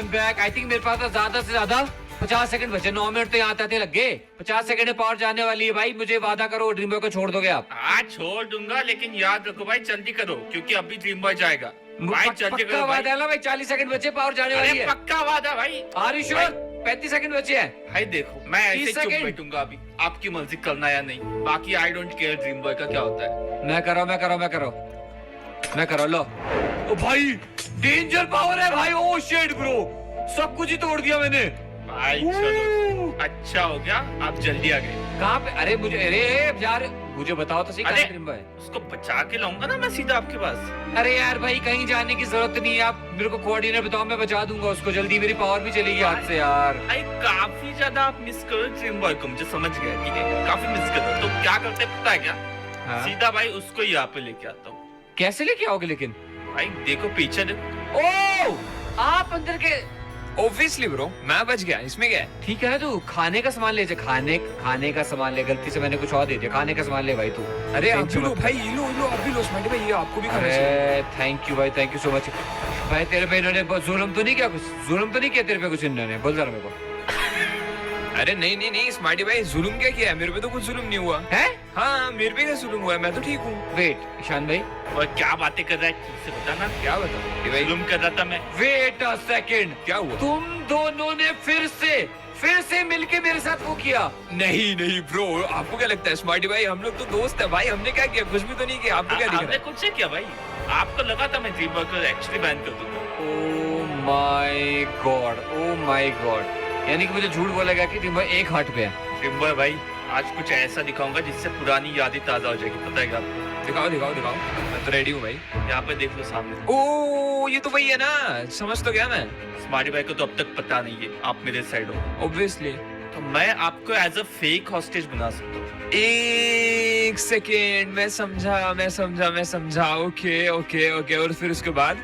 back. I think मेरे पास ज्यादा से ज्यादा 50 सेकंड बचे। 9 मिनट तो यहाँ आते लग गए, 50 सेकंड में पावर जाने वाली है भाई। मुझे वादा करो ड्रीम बॉय को छोड़ दोगे आप? हाँ छोड़ दूंगा, लेकिन याद रखो भाई जल्दी करो, क्योंकि अभी ड्रीम बॉय जाएगा भाई। जल्दी करो भाई। वादा है ना भाई, 40 सेकंड बचे, पावर जाने वाली है। पक्का वादा भाई। Are you sure? 35 सेकंड बचे हैं भाई। देखो मैं ऐसे चुप बैठूंगा अभी, आपकी मर्जी करना या नहीं, बाकी I don't care dream boy का क्या होता है। मैं करो लो। ओ भाई डेंजर पावर है भाई। ओ शिट ब्रो, सब कुछ ही तोड़ दिया मैंने भाई। चलो अच्छा हो गया, आप जल्दी आ गए। कहाँ पे? अरे यार मुझे बताओ तो सही, कहाँ है ड्रीम बॉय? उसको बचा के लाऊंगा ना मैं सीधा आपके पास। अरे यार भाई कहीं जाने की जरूरत नहीं है, आप मेरे को कोऑर्डिनेट बताओ, मैं बचा दूंगा उसको जल्दी। मेरी पावर भी चलेगी हाथ से यार। भाई काफी ज्यादा आप मिस करो ड्रीम बॉय को, मुझे समझ गया। ठीक है काफी मिस करो, तो क्या करते पता है क्या? सीधा भाई उसको यहाँ पे लेके आता हूँ। कैसे लेके आओगे लेकिन? भाई देखो पीछे देखो। ओ आप अंदर के ऑब्वियसली ब्रो, मैं बच गया, इसमें क्या है? ठीक है ना, तू खाने का सामान ले जा। खाने का सामान ले, गलती से मैंने कुछ और दे दिया। खाने का सामान ले भाई तू। अरे आप भी लो भाई, ये लो आप भी लो स्माइली भाई, ये आपको भी खाना चाहिए। अरे थैंक यू भाई, थैंक यू सो मच भाई। तेरे पे इन्होंने जुल्म तो नहीं किया तेरे पे कुछ इन्होंने? बोल जरा मेरे को। अरे नहीं स्मार्टी भाई, जुल्म क्या किया है? मेरे पे तो कुछ जुल्म नहीं हुआ है। हाँ मेरे पे क्या जुल्म हुआ है, मैं तो ठीक हूँ। वेट ईशान भाई, और क्या बातें कर रहा है ठीक से बताना। क्या बताऊँ भाई? जुल्म कर रहा था मैं। वेट अ सेकंड, क्या हुआ? तुम दोनों ने फिर फिर से मिलके मेरे साथ वो किया। नहीं नहीं ब्रो, आपको क्या लगता है स्मार्टी भाई, हम लोग तो दोस्त है भाई, हमने क्या किया, कुछ भी तो नहीं किया, आपको क्या दिख हमने रहा कुछ नहीं किया भाई, आपको लगा था मैं ड्रीम वर्कर एक्चुअली बैन कर दूंगा। ओह माय गॉड, यानी कि मुझे झूठ बोला गया कि ड्रीम बॉय एक हार्ट पे है। ड्रीम बॉय भाई आज कुछ ऐसा दिखाऊंगा जिससे पुरानी यादें ताजा हो जाएगी, पता है क्या आपको? दिखाओ दिखाओ दिखाओ, मैं तो रेडी हूँ भाई। यहाँ पे देख लो सामने। ओ ये तो वही है ना, समझ तो गया मैं। स्मार्टी भाई को तो अब तक पता नहीं है आप मेरे साइड हो, ऑब्वियसली। तो मैं आपको एज अ फेक हॉस्टेज बना सकता हूँ। एक सेकेंड, मैं समझा। ओके, और फिर उसके बाद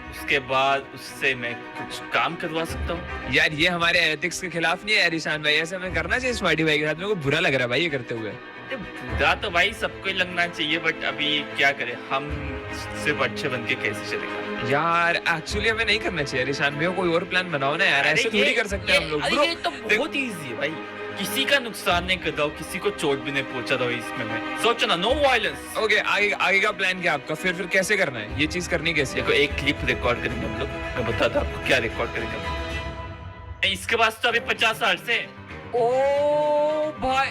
उससे मैं कुछ काम करवा सकता हूँ। यार ये हमारे एथिक्स के खिलाफ नहीं है यार ईशान भाई, ऐसा हमें करना चाहिए स्मार्टी भाई के साथ, मेरे को बुरा लग रहा है भाई ये करते हुए। बुरा तो भाई सबको ही लगना चाहिए, बट अभी क्या करें, हम सिर्फ अच्छे बन के कैसे चलेगा? यार एक्चुअली हमें नहीं करना चाहिए ईशान भाई, कोई और प्लान बनाओ ना यार, ऐसे थोड़ी कर सकते हैं हम लोग। ये तो बहुत इजी है भाई, किसी का नुकसान नहीं कर रहा हूँ, किसी को चोट भी नहीं पहुंचा रहा हूँ इसमें मैं। सोचो ना, नो वायलेंस। ओके, आगे का प्लान क्या आपका? फिर कैसे करना है ये चीज, करनी कैसे? देखो एक क्लिप रिकॉर्ड करेंगे हम लोग, मैं बताता हूँ आपको क्या रिकॉर्ड करेंगे हम लोग। इसके पास तो अभी 50 हर्ट्ज से। ओ भाई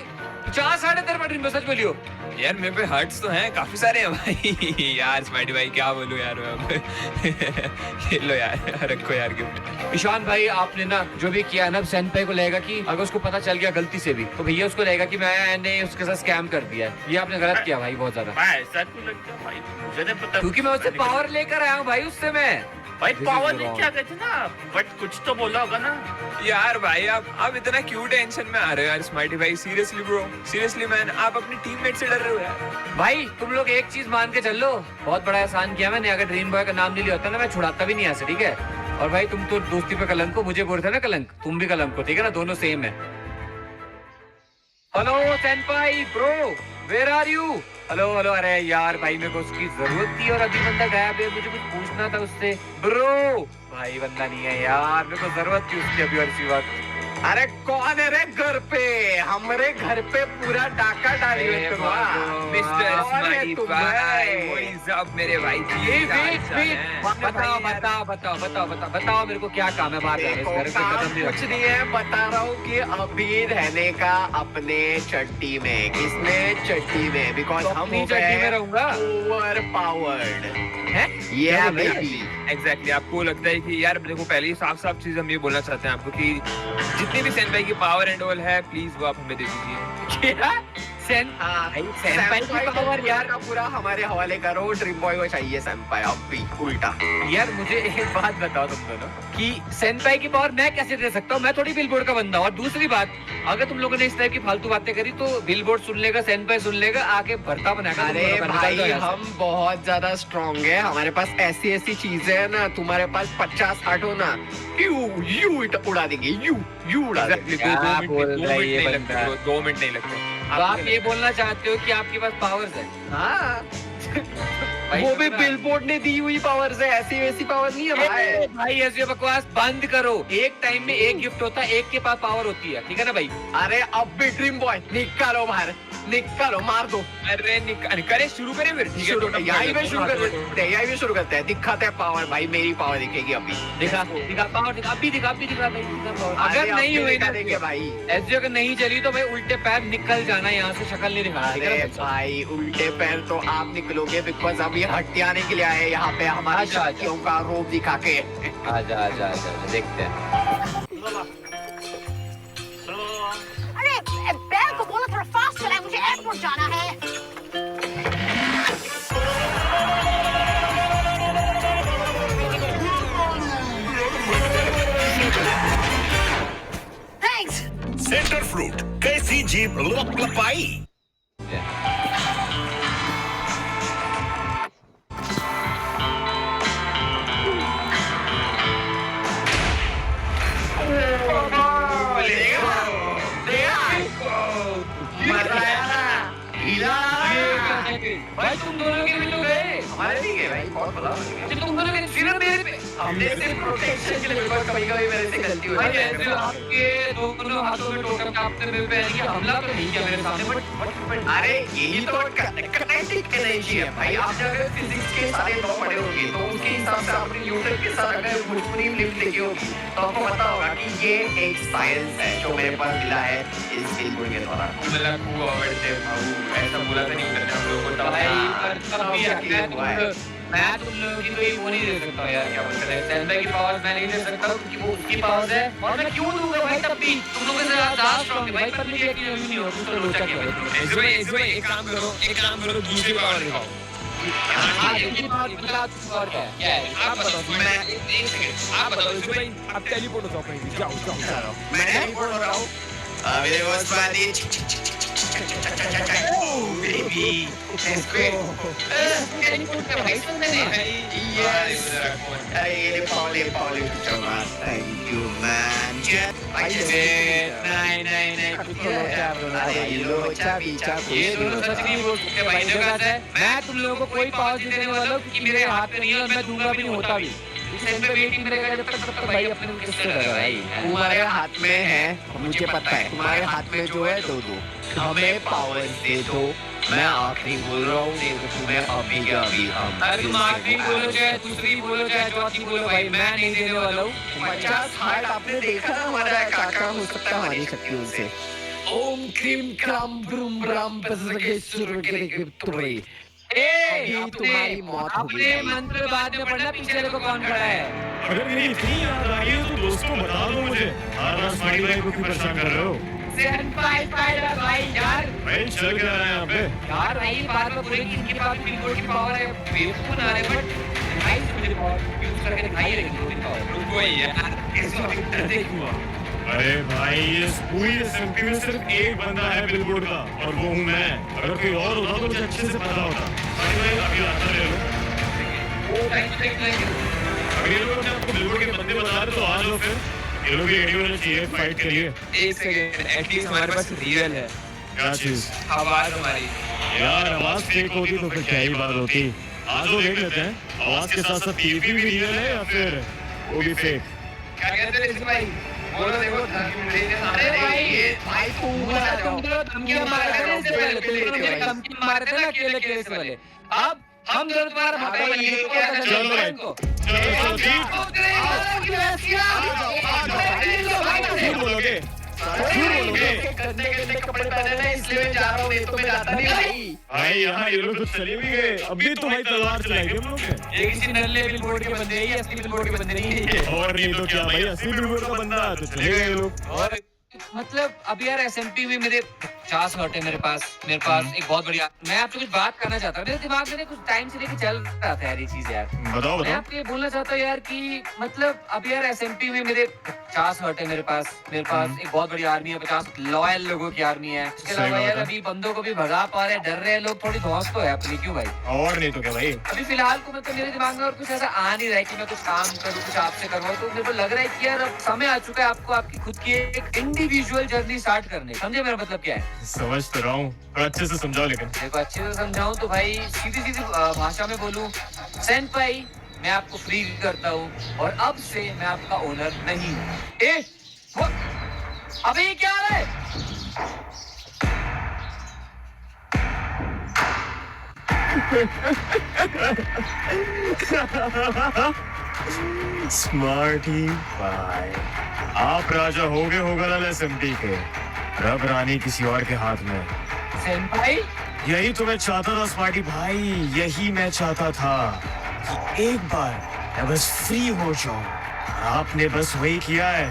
50 साढ़े तेरे ड्रीम बॉय, सच बोलियो यार मेरे पे हर्ट्स तो हैं, काफी सारे हैं भाई। यार स्मार्टी भाई क्या बोलूं यार मैं। ये लो यार, रखो यार गिफ्ट। ईशान भाई आपने ना जो भी किया ना, सेनपाई को लगेगा कि अगर उसको पता चल गया गलती से भी, तो भैया उसको लगेगा कि मैंने उसके साथ स्कैम कर दिया है। ये आपने गलत किया भाई, बहुत ज्यादा। ऐसा क्यों लगता है भाई, मुझे नहीं पता, क्योंकि मैं उससे पावर लेकर आया हूँ भाई, उससे मैं भाई पावर ने क्या कहते ना, बट कुछ तो बोला होगा ना यार भाई। आप इतना क्यों टेंशन में आ रहे हो यार स्मार्टी भाई? सीरियसली ब्रो, सीरियसली मैन, आप अपनी टीममेट से डर रहे हो यार? भाई तुम लोग एक चीज मान के चल लो, बहुत बड़ा एहसान किया मैंने। अगर ड्रीम बॉय का नाम नहीं लिया होता ना, मैं छुड़ाता भी नहीं यहाँ से, ठीक है? और भाई तुम तो दोस्ती पे कलंक हो, मुझे बोल रहे थे ना कलंक, तुम भी कलंक हो, ठीक है ना? दोनों सेम है। Hello senpai bro, where are you? Hello, अरे यार भाई मेरे को उसकी जरूरत थी और अभी बंदा गायब है, मुझे कुछ पूछना था उससे। ब्रो भाई बंदा नहीं है यार, मेरे को जरूरत थी उसकी अभी और इसी वक्त। अरे कौन है रे घर पे? हमारे घर पे पूरा डाका डाली हुई तो मिस्टर स्मार्टी भाई, व्हाट इज अप मेरे भाई? बताओ मेरे को क्या काम है? बात कुछ नहीं है, बता रहा हूँ कि अभी रहने का अपने चट्टी में। किसमें? चट्टी में, बिकॉज हम हो चट्टी में रहूंगा। ओवर पावर्ड है ये बेबी। एग्जैक्टली, आपको लगता है कि यार देखो, पहले ही साफ साफ चीज हम ये बोलना चाहते हैं आपको कि जितनी भी सेनपाई की पावर एंड ऑल है, प्लीज वो आप हमें दे दीजिए। सेनपाई की पावर यार का पूरा हमारे हवाले करो, ड्रीम बॉय को चाहिए सेनपाई अब भी उल्टा। यार मुझे एक बात बताओ तुम दोनों कि सेनपाई की पावर मैं कैसे दे सकता हूँ? मैं थोड़ी बिलबोर्ड का बंदा हूँ। और दूसरी बात, अगर तुम लोगों ने इस टाइप की फालतू बातें करी तो बिलबोर्ड सुन लेगा, सेनपाई सुन लेगा, आके भरता बनाएगा। अरे भाई हम बहुत ज्यादा स्ट्रॉन्ग है, हमारे पास ऐसी ऐसी चीजें है ना, तुम्हारे पास 50 60 हो ना, यू उड़ा देंगे, यू उड़ा देंगे। 2 मिनट नहीं लगते। तो आप ये बोलना चाहते हो कि आपके पास पावर्स है? हाँ वो भी बिलबोर्ड ने दी हुई पावर है, ऐसी वैसी पावर नहीं है भाई। ऐसी बकवास बंद करो। एक टाइम में एक गिफ्ट होता है, एक के पास पावर होती है, ठीक है ना भाई? अरे अब भी ड्रीम बॉय निकालो बाहर, निकालो, मार दो। अरे करे, शुरू करें फिर? यही में शुरू करते हैं, दिखाते हैं पावर भाई, मेरी पावर दिखेगी अभी। दिखा पावर, अभी दिखा भाई। अगर नहीं हुई ना देंगे भाई, ऐसी अगर नहीं चली तो भाई उल्टे पैर निकल जाना यहाँ से, शक्ल नहीं दिखाना। अरे भाई उल्टे पैर तो आप निकलोगे, बिकॉज अभी हटियाने के लिए आए यहाँ पे हमारी शक्तियों का रूप दिखा के। आजा देखते हैं। अरे बैल को बोलो थोड़ा फास्ट चलाए, मुझे एयरपोर्ट जाना है। थैंक्स। सेंटर फ्रूट कैसी जीप लपाई? भाई तुम दोनों के भी तो गए। हमारे भी गए भाई, बहुत बड़ा तुम दोनों के फिर मेरे पे हमने सिर्फ प्रोटेक्शन के लिए, कभी-कभी मेरे से गलती हो भाई जाती ऐसे है। आपके दोनों हाथों में टोकन आपने मेरे पे नहीं किया, हमला तो नहीं किया मेरे सामने, बट अरे यही तो काइनेटिक एनर्जी है भाई। आपने अगर फिजिक्स के सारे लॉ पढ़े होंगे तो उसके हिसाब से आपने न्यूटन के साथ अगर मुस्लिम लिफ्ट देखी होगी तो आपको पता होगा कि ये एक साइंस है जो मेरे पास मिला है इस फिल्म के द्वारा। मेरा खूब अवड़ते भाऊ, ऐसा बोला था नहीं करना हम लोगों को तब भाई, पर तब भी मैं तुम लोगों की कोई वो नहीं दे सकता यार, क्या बोलते हैं सेंटर की पावर मैं नहीं दे सकता क्योंकि वो उसकी पावर है, और मैं क्यों दूंगा भाई तब भी तुम लोगों से ज्यादा स्ट्रांग है भाई, पर मुझे यकीन नहीं हो तुम तो लोचा क्या है। इसमें एक काम करो दूसरी पावर दिखाओ। हां ये बात बता तू और क्या है आप बताओ। मैं एक सेकंड आप बताओ इसको भाई, आप टेलीपोर्ट हो जाओ कहीं, जाओ मैं बोल रहा हूँ मेरे पास बात बेबी टेलीपोर्ट कर भाई तुमने ये पावले थैंक यू मैन नहीं ये दोनों सच नहीं बोल सकते भाई, देखो बात है मैं तुम लोगों को कोई पावर नहीं देने वाला हूं क्योंकि मेरे हाथ में नहीं है और मैं दूंगा भी नहीं, होता भी इस टाइम पे वेटिंग रहेगा जब तक भाई अपने को किससे डरेगा भाई। तुम्हारे हाथ में है, मुझे पता है तुम्हारे हाथ में जो है दो हमें पावर दे दो। मैं आखिरी बोल रहा हूँ, नहीं तो तुम्हें अभी के अभी हम अरे तुम आखिरी बोलो चाहे दूसरी बोलो चाहे चौथी बोलो भाई, मैं नहीं देने वाला हूँ। 50 हार्ट आपने देखा ना हमारा काका हो सकता है हमारी शक्तियों से। ओम क्रीम क्रम ब्रूम ब्राम तुम्हारी मौत अपने मंत्र बाद में पढ़ना, पीछे देखो कौन खड़ा है। अगर मेरी इतनी याद आ रही है तो दोस्तों बता दो मुझे, हर बार स्माइली भाई को क्यों परेशान कर रहे हो? सेंपाई स्पाइडर भाई यार भाई चल क्या रहा है यहाँ पे? यार भाई बार बार बोलेंगे इनके पास बिल्कुल की पावर है, बेवकूफ ना रहे बट भाई मुझे पावर यूज करके दिखाई रहेगी उनकी पावर। रुको यार कैसे डरते क्यों? अरे भाई ये पूरी एसएमपी में सिर्फ एक बंदा है बिलबोर्ड का और वो हूँ मैं। अगर कोई और होता तो मुझे अच्छे से पता होता। अभी आता ले लो। वो टाइम तो देख लेंगे। अगर ये लोग अपने आपको बिलबोर्ड के बंदे बता रहे तो आ जाओ फिर। ये लोग भी रेडी होना चाहिए फाइट के लिए। एक सेकंड, एटलीस्ट हमारे पास रियल है। क्या चीज? आवाज हमारी। यार आवाज फेक होती तो फिर क्या ही बात होती। आज वो देख लेते हैं आवाज के साथ साथ टीवी भी रियल है या फिर वो भी फेक। क्या कहते हैं भाई? बोलो देखो अरे भाई ये भाई तुम दोनों धमकियां मार रहे थे, इससे पहले तुम दोनों मेरे धमकी मार रहे थे ना अकेले अकेले से वाले। अब हम दोनों तुम्हारा भागा ये तो क्या करना चलो भाई, इनको? चलो झूठ बोलोगे? झूठ बोलोगे? गंदे कपड़े पहने ना इसलिए मैं जा रहा हूँ, नहीं तो मैं जाता नहीं भाई। भाई यहाँ ये लोग तो चले भी गए। अभी तो भाई तलवार चलाएंगे हम लोग ने। ये किसी नल्ले बिलबोर्ड के बंदे हैं, ये असली बिलबोर्ड के बंदे नहीं है। और नहीं तो क्या भाई, असली बिलबोर्ड का बंदा तो चले गए ये लोग। और मतलब अब यार एसएमपी में मेरे 50 हॉट है मेरे पास एक बहुत बढ़िया। मैं आपसे कुछ बात करना चाहता हूँ, मेरे दिमाग में कुछ टाइम से लेके चल रहा था यार ये चीज यार। बताओ मैं बताओ। आपको ये बोलना चाहता हूँ यार कि मतलब अब यार एसएमपी में मेरे 50 हॉट है मेरे पास एक बहुत बड़ी आर्मी है, 50 लॉयल लोगों की आर्मी है। इसके सही अलावा बात यार है। अभी बंदों को भी भगा पा रहे हैं, डर रहे हैं लोग, थोड़ी धौंस तो है अपनी, क्यों भाई? और नहीं तो क्या भाई। अभी फिलहाल को मतलब मेरे दिमाग में और कुछ ऐसा आ नहीं रहा है कि मैं कुछ काम करूँ, कुछ आपसे करवाऊँ, तो मेरे को लग रहा है कि यार अब समय आ चुका है आपको आपकी खुद की एक इंडिविजुअल जर्नी स्टार्ट करने। समझे मेरा मतलब क्या है? समझ तो रहा हूँ, पर अच्छे से समझाओ लेकिन। देखो अच्छे से समझाऊं तो भाई सीधी सीधी भाषा में बोलूं, सेंपाई मैं आपको फ्री करता हूं और अब से मैं आपका ओनर नहीं हूं। अबे ये क्या है? स्मार्टी भाई, आप राजा होगा ना एसएमपी के, रब रानी किसी और के हाथ में। सेंपाई यही तो मैं चाहता था स्मार्टी भाई, यही मैं चाहता था कि एक बार मैं बस फ्री हो जाऊं। आपने बस वही किया है।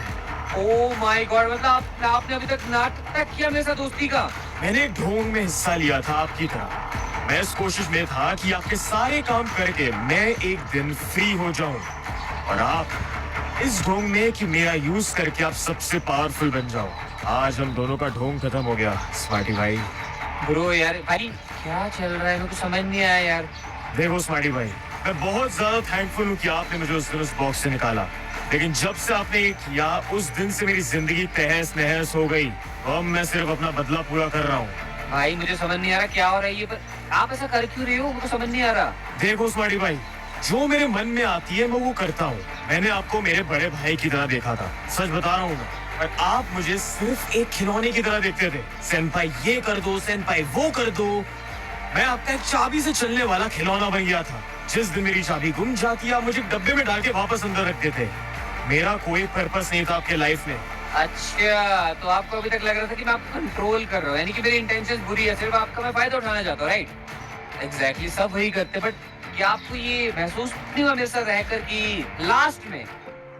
ओह माय गॉड, मतलब आपने अभी तक नाटक किया मेरे साथ दोस्ती का। मैंने एक ढोंग में हिस्सा लिया था आपकी तरह। मैं इस कोशिश में था कि आपके सारे काम करके मैं एक दिन फ्री हो जाऊं और आप इस ढोंग में कि मेरा यूज करके आप सबसे पावरफुल बन जाओ। आज हम दोनों का ढोंग खत्म हो गया स्मार्टी भाई। ब्रो यार भाई क्या चल रहा है, मेरे को समझ नहीं आया यार। देखो स्मार्टी भाई, मैं बहुत ज्यादा थैंकफुल हूँ कि आपने मुझे उस दिन उस बॉक्स से निकाला, लेकिन जब से आपने ये किया उस दिन से मेरी जिंदगी तहस नहस हो गई। अब मैं सिर्फ अपना बदला पूरा कर रहा हूँ। भाई मुझे समझ नहीं आ रहा क्या हो रहा है ये, पर आप ऐसा कर क्यों रहे हो, मुझे समझ नहीं आ रहा। देखो स्मार्टी भाई, जो मेरे मन में आती है मैं वो करता हूँ। मैंने आपको मेरे बड़े भाई की तरह देखा था, सच बता रहा हूँ मैं, पर आप मुझे सिर्फ एक खिलौने की तरह देखते थे। सेनपाई ये कर दो, सेनपाई वो कर दो। मैं आपका एक चाबी से चलने वाला खिलौना बन गया था। जिस दिन मेरी चाबी गुम जाती आप मुझे डब्बे में डाल के वापस अंदर रख देते। मेरा कोई पर्पस नहीं था आपके लाइफ में। अच्छा, तो आपको अभी तक लग रहा था कि मैं आपको कंट्रोल कर रहा हूँ, यानी कि मेरी इंटेंशन बुरी है, सिर्फ आपका मैं फायदा उठाना चाहता हूँ, राइट? एग्जैक्टली, सब वही करते, बट क्या आपको ये महसूस नहीं हुआ मेरे साथ रहकर कि लास्ट में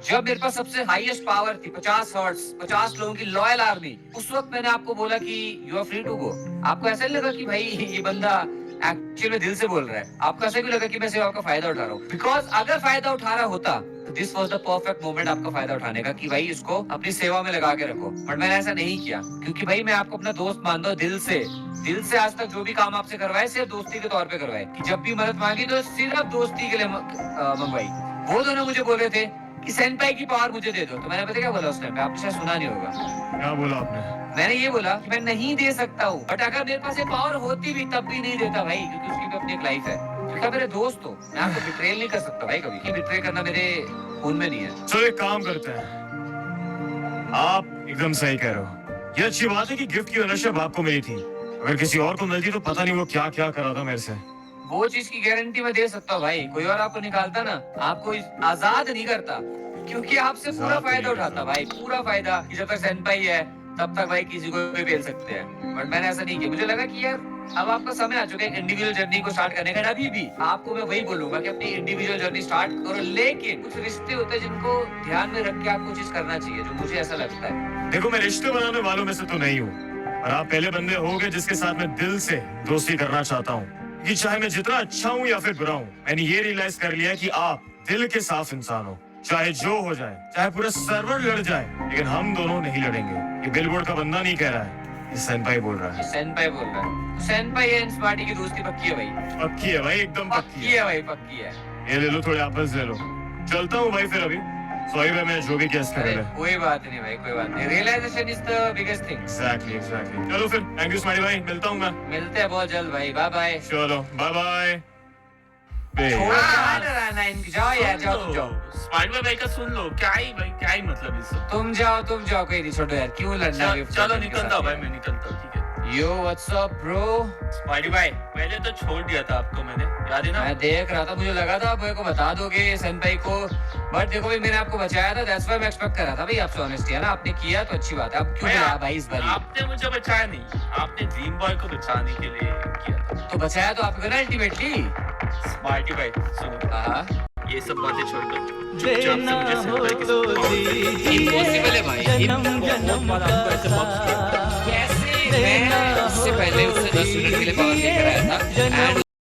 जब मेरे पास सबसे हाईएस्ट पावर थी 50 हर्ट्ज, 50 लोगों की लॉयल आर्मी, उस वक्त मैंने आपको बोला कि you are free to go. आपको ऐसा नहीं लगा कि भाई ये बंदा एक्चुअली में दिल से बोल रहा है? आपको ऐसा क्यों लगा कि मैं सिर्फ आपका फायदा उठा रहा हूँ? बिकॉज अगर फायदा उठा रहा होता तो this was the perfect moment आपका फायदा उठाने का, कि भाई इसको अपनी सेवा में लगा के रखो। बट मैंने ऐसा नहीं किया, क्योंकि भाई मैं आपको अपना दोस्त मानता हूँ दिल से। दिल से आज तक जो भी काम आपसे करवाए सिर्फ दोस्ती के तौर पे करवाए, कि जब भी मदद मांगी तो सिर्फ दोस्ती के लिए मंगवाई। वो दोनों मुझे बोल रहे थे कि सेनपाई की पावर मुझे दे दो, तो मैंने पता क्या बोला उस टाइम पे? आपने शायद सुना नहीं होगा। क्या बोला आपने? मैंने ये बोला कि मैं नहीं दे सकता हूँ, बट अगर मेरे पास ये पावर होती भी तब भी नहीं देता भाई, क्योंकि उसकी भी अपनी एक लाइफ है। क्योंकि मेरे दोस्त हो, मैं आपको बिट्रेल नहीं कर सकता भाई कभी, कि बिट्रे करना मेरे खून में नहीं है। चलो एक काम करते हैं, आप एकदम सही कह रहे हो। ये अच्छी बात है कि गिफ्ट की ओनरशिप आपको मिली थी। अगर किसी और को मिलती तो पता नहीं वो क्या क्या करा था मेरे से। वो चीज की गारंटी मैं दे सकता हूँ भाई, कोई और आपको निकालता ना, आपको आजाद नहीं करता, क्योंकि आपसे पूरा फायदा उठाता भाई, पूरा फायदा। जब तक सेनपाई है तब तक भाई किसी को भी बेल सकते हैं, बट मैंने ऐसा नहीं किया। मुझे लगा कि यार अब आपका समय आ चुका है इंडिविजुअल जर्नी को स्टार्ट करने का। अभी भी आपको मैं वही बोलूंगा कि अपनी इंडिविजुअल जर्नी स्टार्ट करो, लेकिन कुछ रिश्ते होते हैं जिनको ध्यान में रख के आपको चीज करना चाहिए, जो मुझे ऐसा लगता है। देखो, मैं रिश्ते बनाने वालों में से तो नहीं हूँ, और आप पहले बंदे होगे जिसके साथ मैं दिल से दोस्ती करना चाहता हूँ। कि चाहे मैं जितना अच्छा हूँ या फिर बुरा हूँ, मैंने ये रियलाइज कर लिया कि आप दिल के साफ इंसान हो। चाहे जो हो जाए, चाहे पूरा सर्वर लड़ जाए, लेकिन हम दोनों नहीं लड़ेंगे। ये बिलबोर्ड का बंदा नहीं कह रहा है, ये सेनपाई बोल रहा है। सेनपाई बोल रहा है। सेनपाई एंड स्मार्टी की दोस्ती पक्की है भाई। पक्की है भाई, एकदम पक्की है भाई, पक्की है। ये ले लो, थोड़े आपस ले लो। चलता हूँ भाई फिर अभी। सॉरी भाई, मैं जो भी केस कर रहा है। कोई बात नहीं भाई, कोई बात नहीं। Realization is the biggest thing. Exactly. चलो फिर, थैंक यू स्मार्टी भाई, मिलता हूँ मैं। मिलते हैं बहुत जल्द भाई, बाय बाय। चलो बाय बाय। जाओ यार, जाओ तुम जाओ। स्पाइडर भाई का सुन लो, क्या ही मतलब इस सब। तुम जाओ, कोई नहीं, छोड़ो यार, क्यों लड़ना? चलो निकलता हूँ भाई, मैं निकलता हूँ, ठीक है। Yo what's up bro? Spider भाई, पहले तो छोड़ दिया था आपको मैंने, याद है ना? मैं देख रहा था, मुझे लगा था आप मेरे को बता दोगे सेनपाई को, बट देखो भाई मैंने आपको बचाया था, दैट्स व्हाई मैं एक्सपेक्ट कर रहा था भाई आपसे ऑनेस्टी, है ना? आपने किया तो अच्छी बात है। अब क्यों बचाया भाई इस बार? आपने मुझे बचाया नहीं, आपने ड्रीम बॉय को बचाने के लिए किया था। तो बचाया तो आपको ना अल्टीमेटली। स्मार्टी भाई सुनो, हाँ ये सब बातें छोड़कर चुपचाप से मुझे सेनपाई के साथ इम्पॉसिबल है भाई, कैसे? मैं इससे पहले उससे 10 मिनट के लिए पावर लेकर आया था।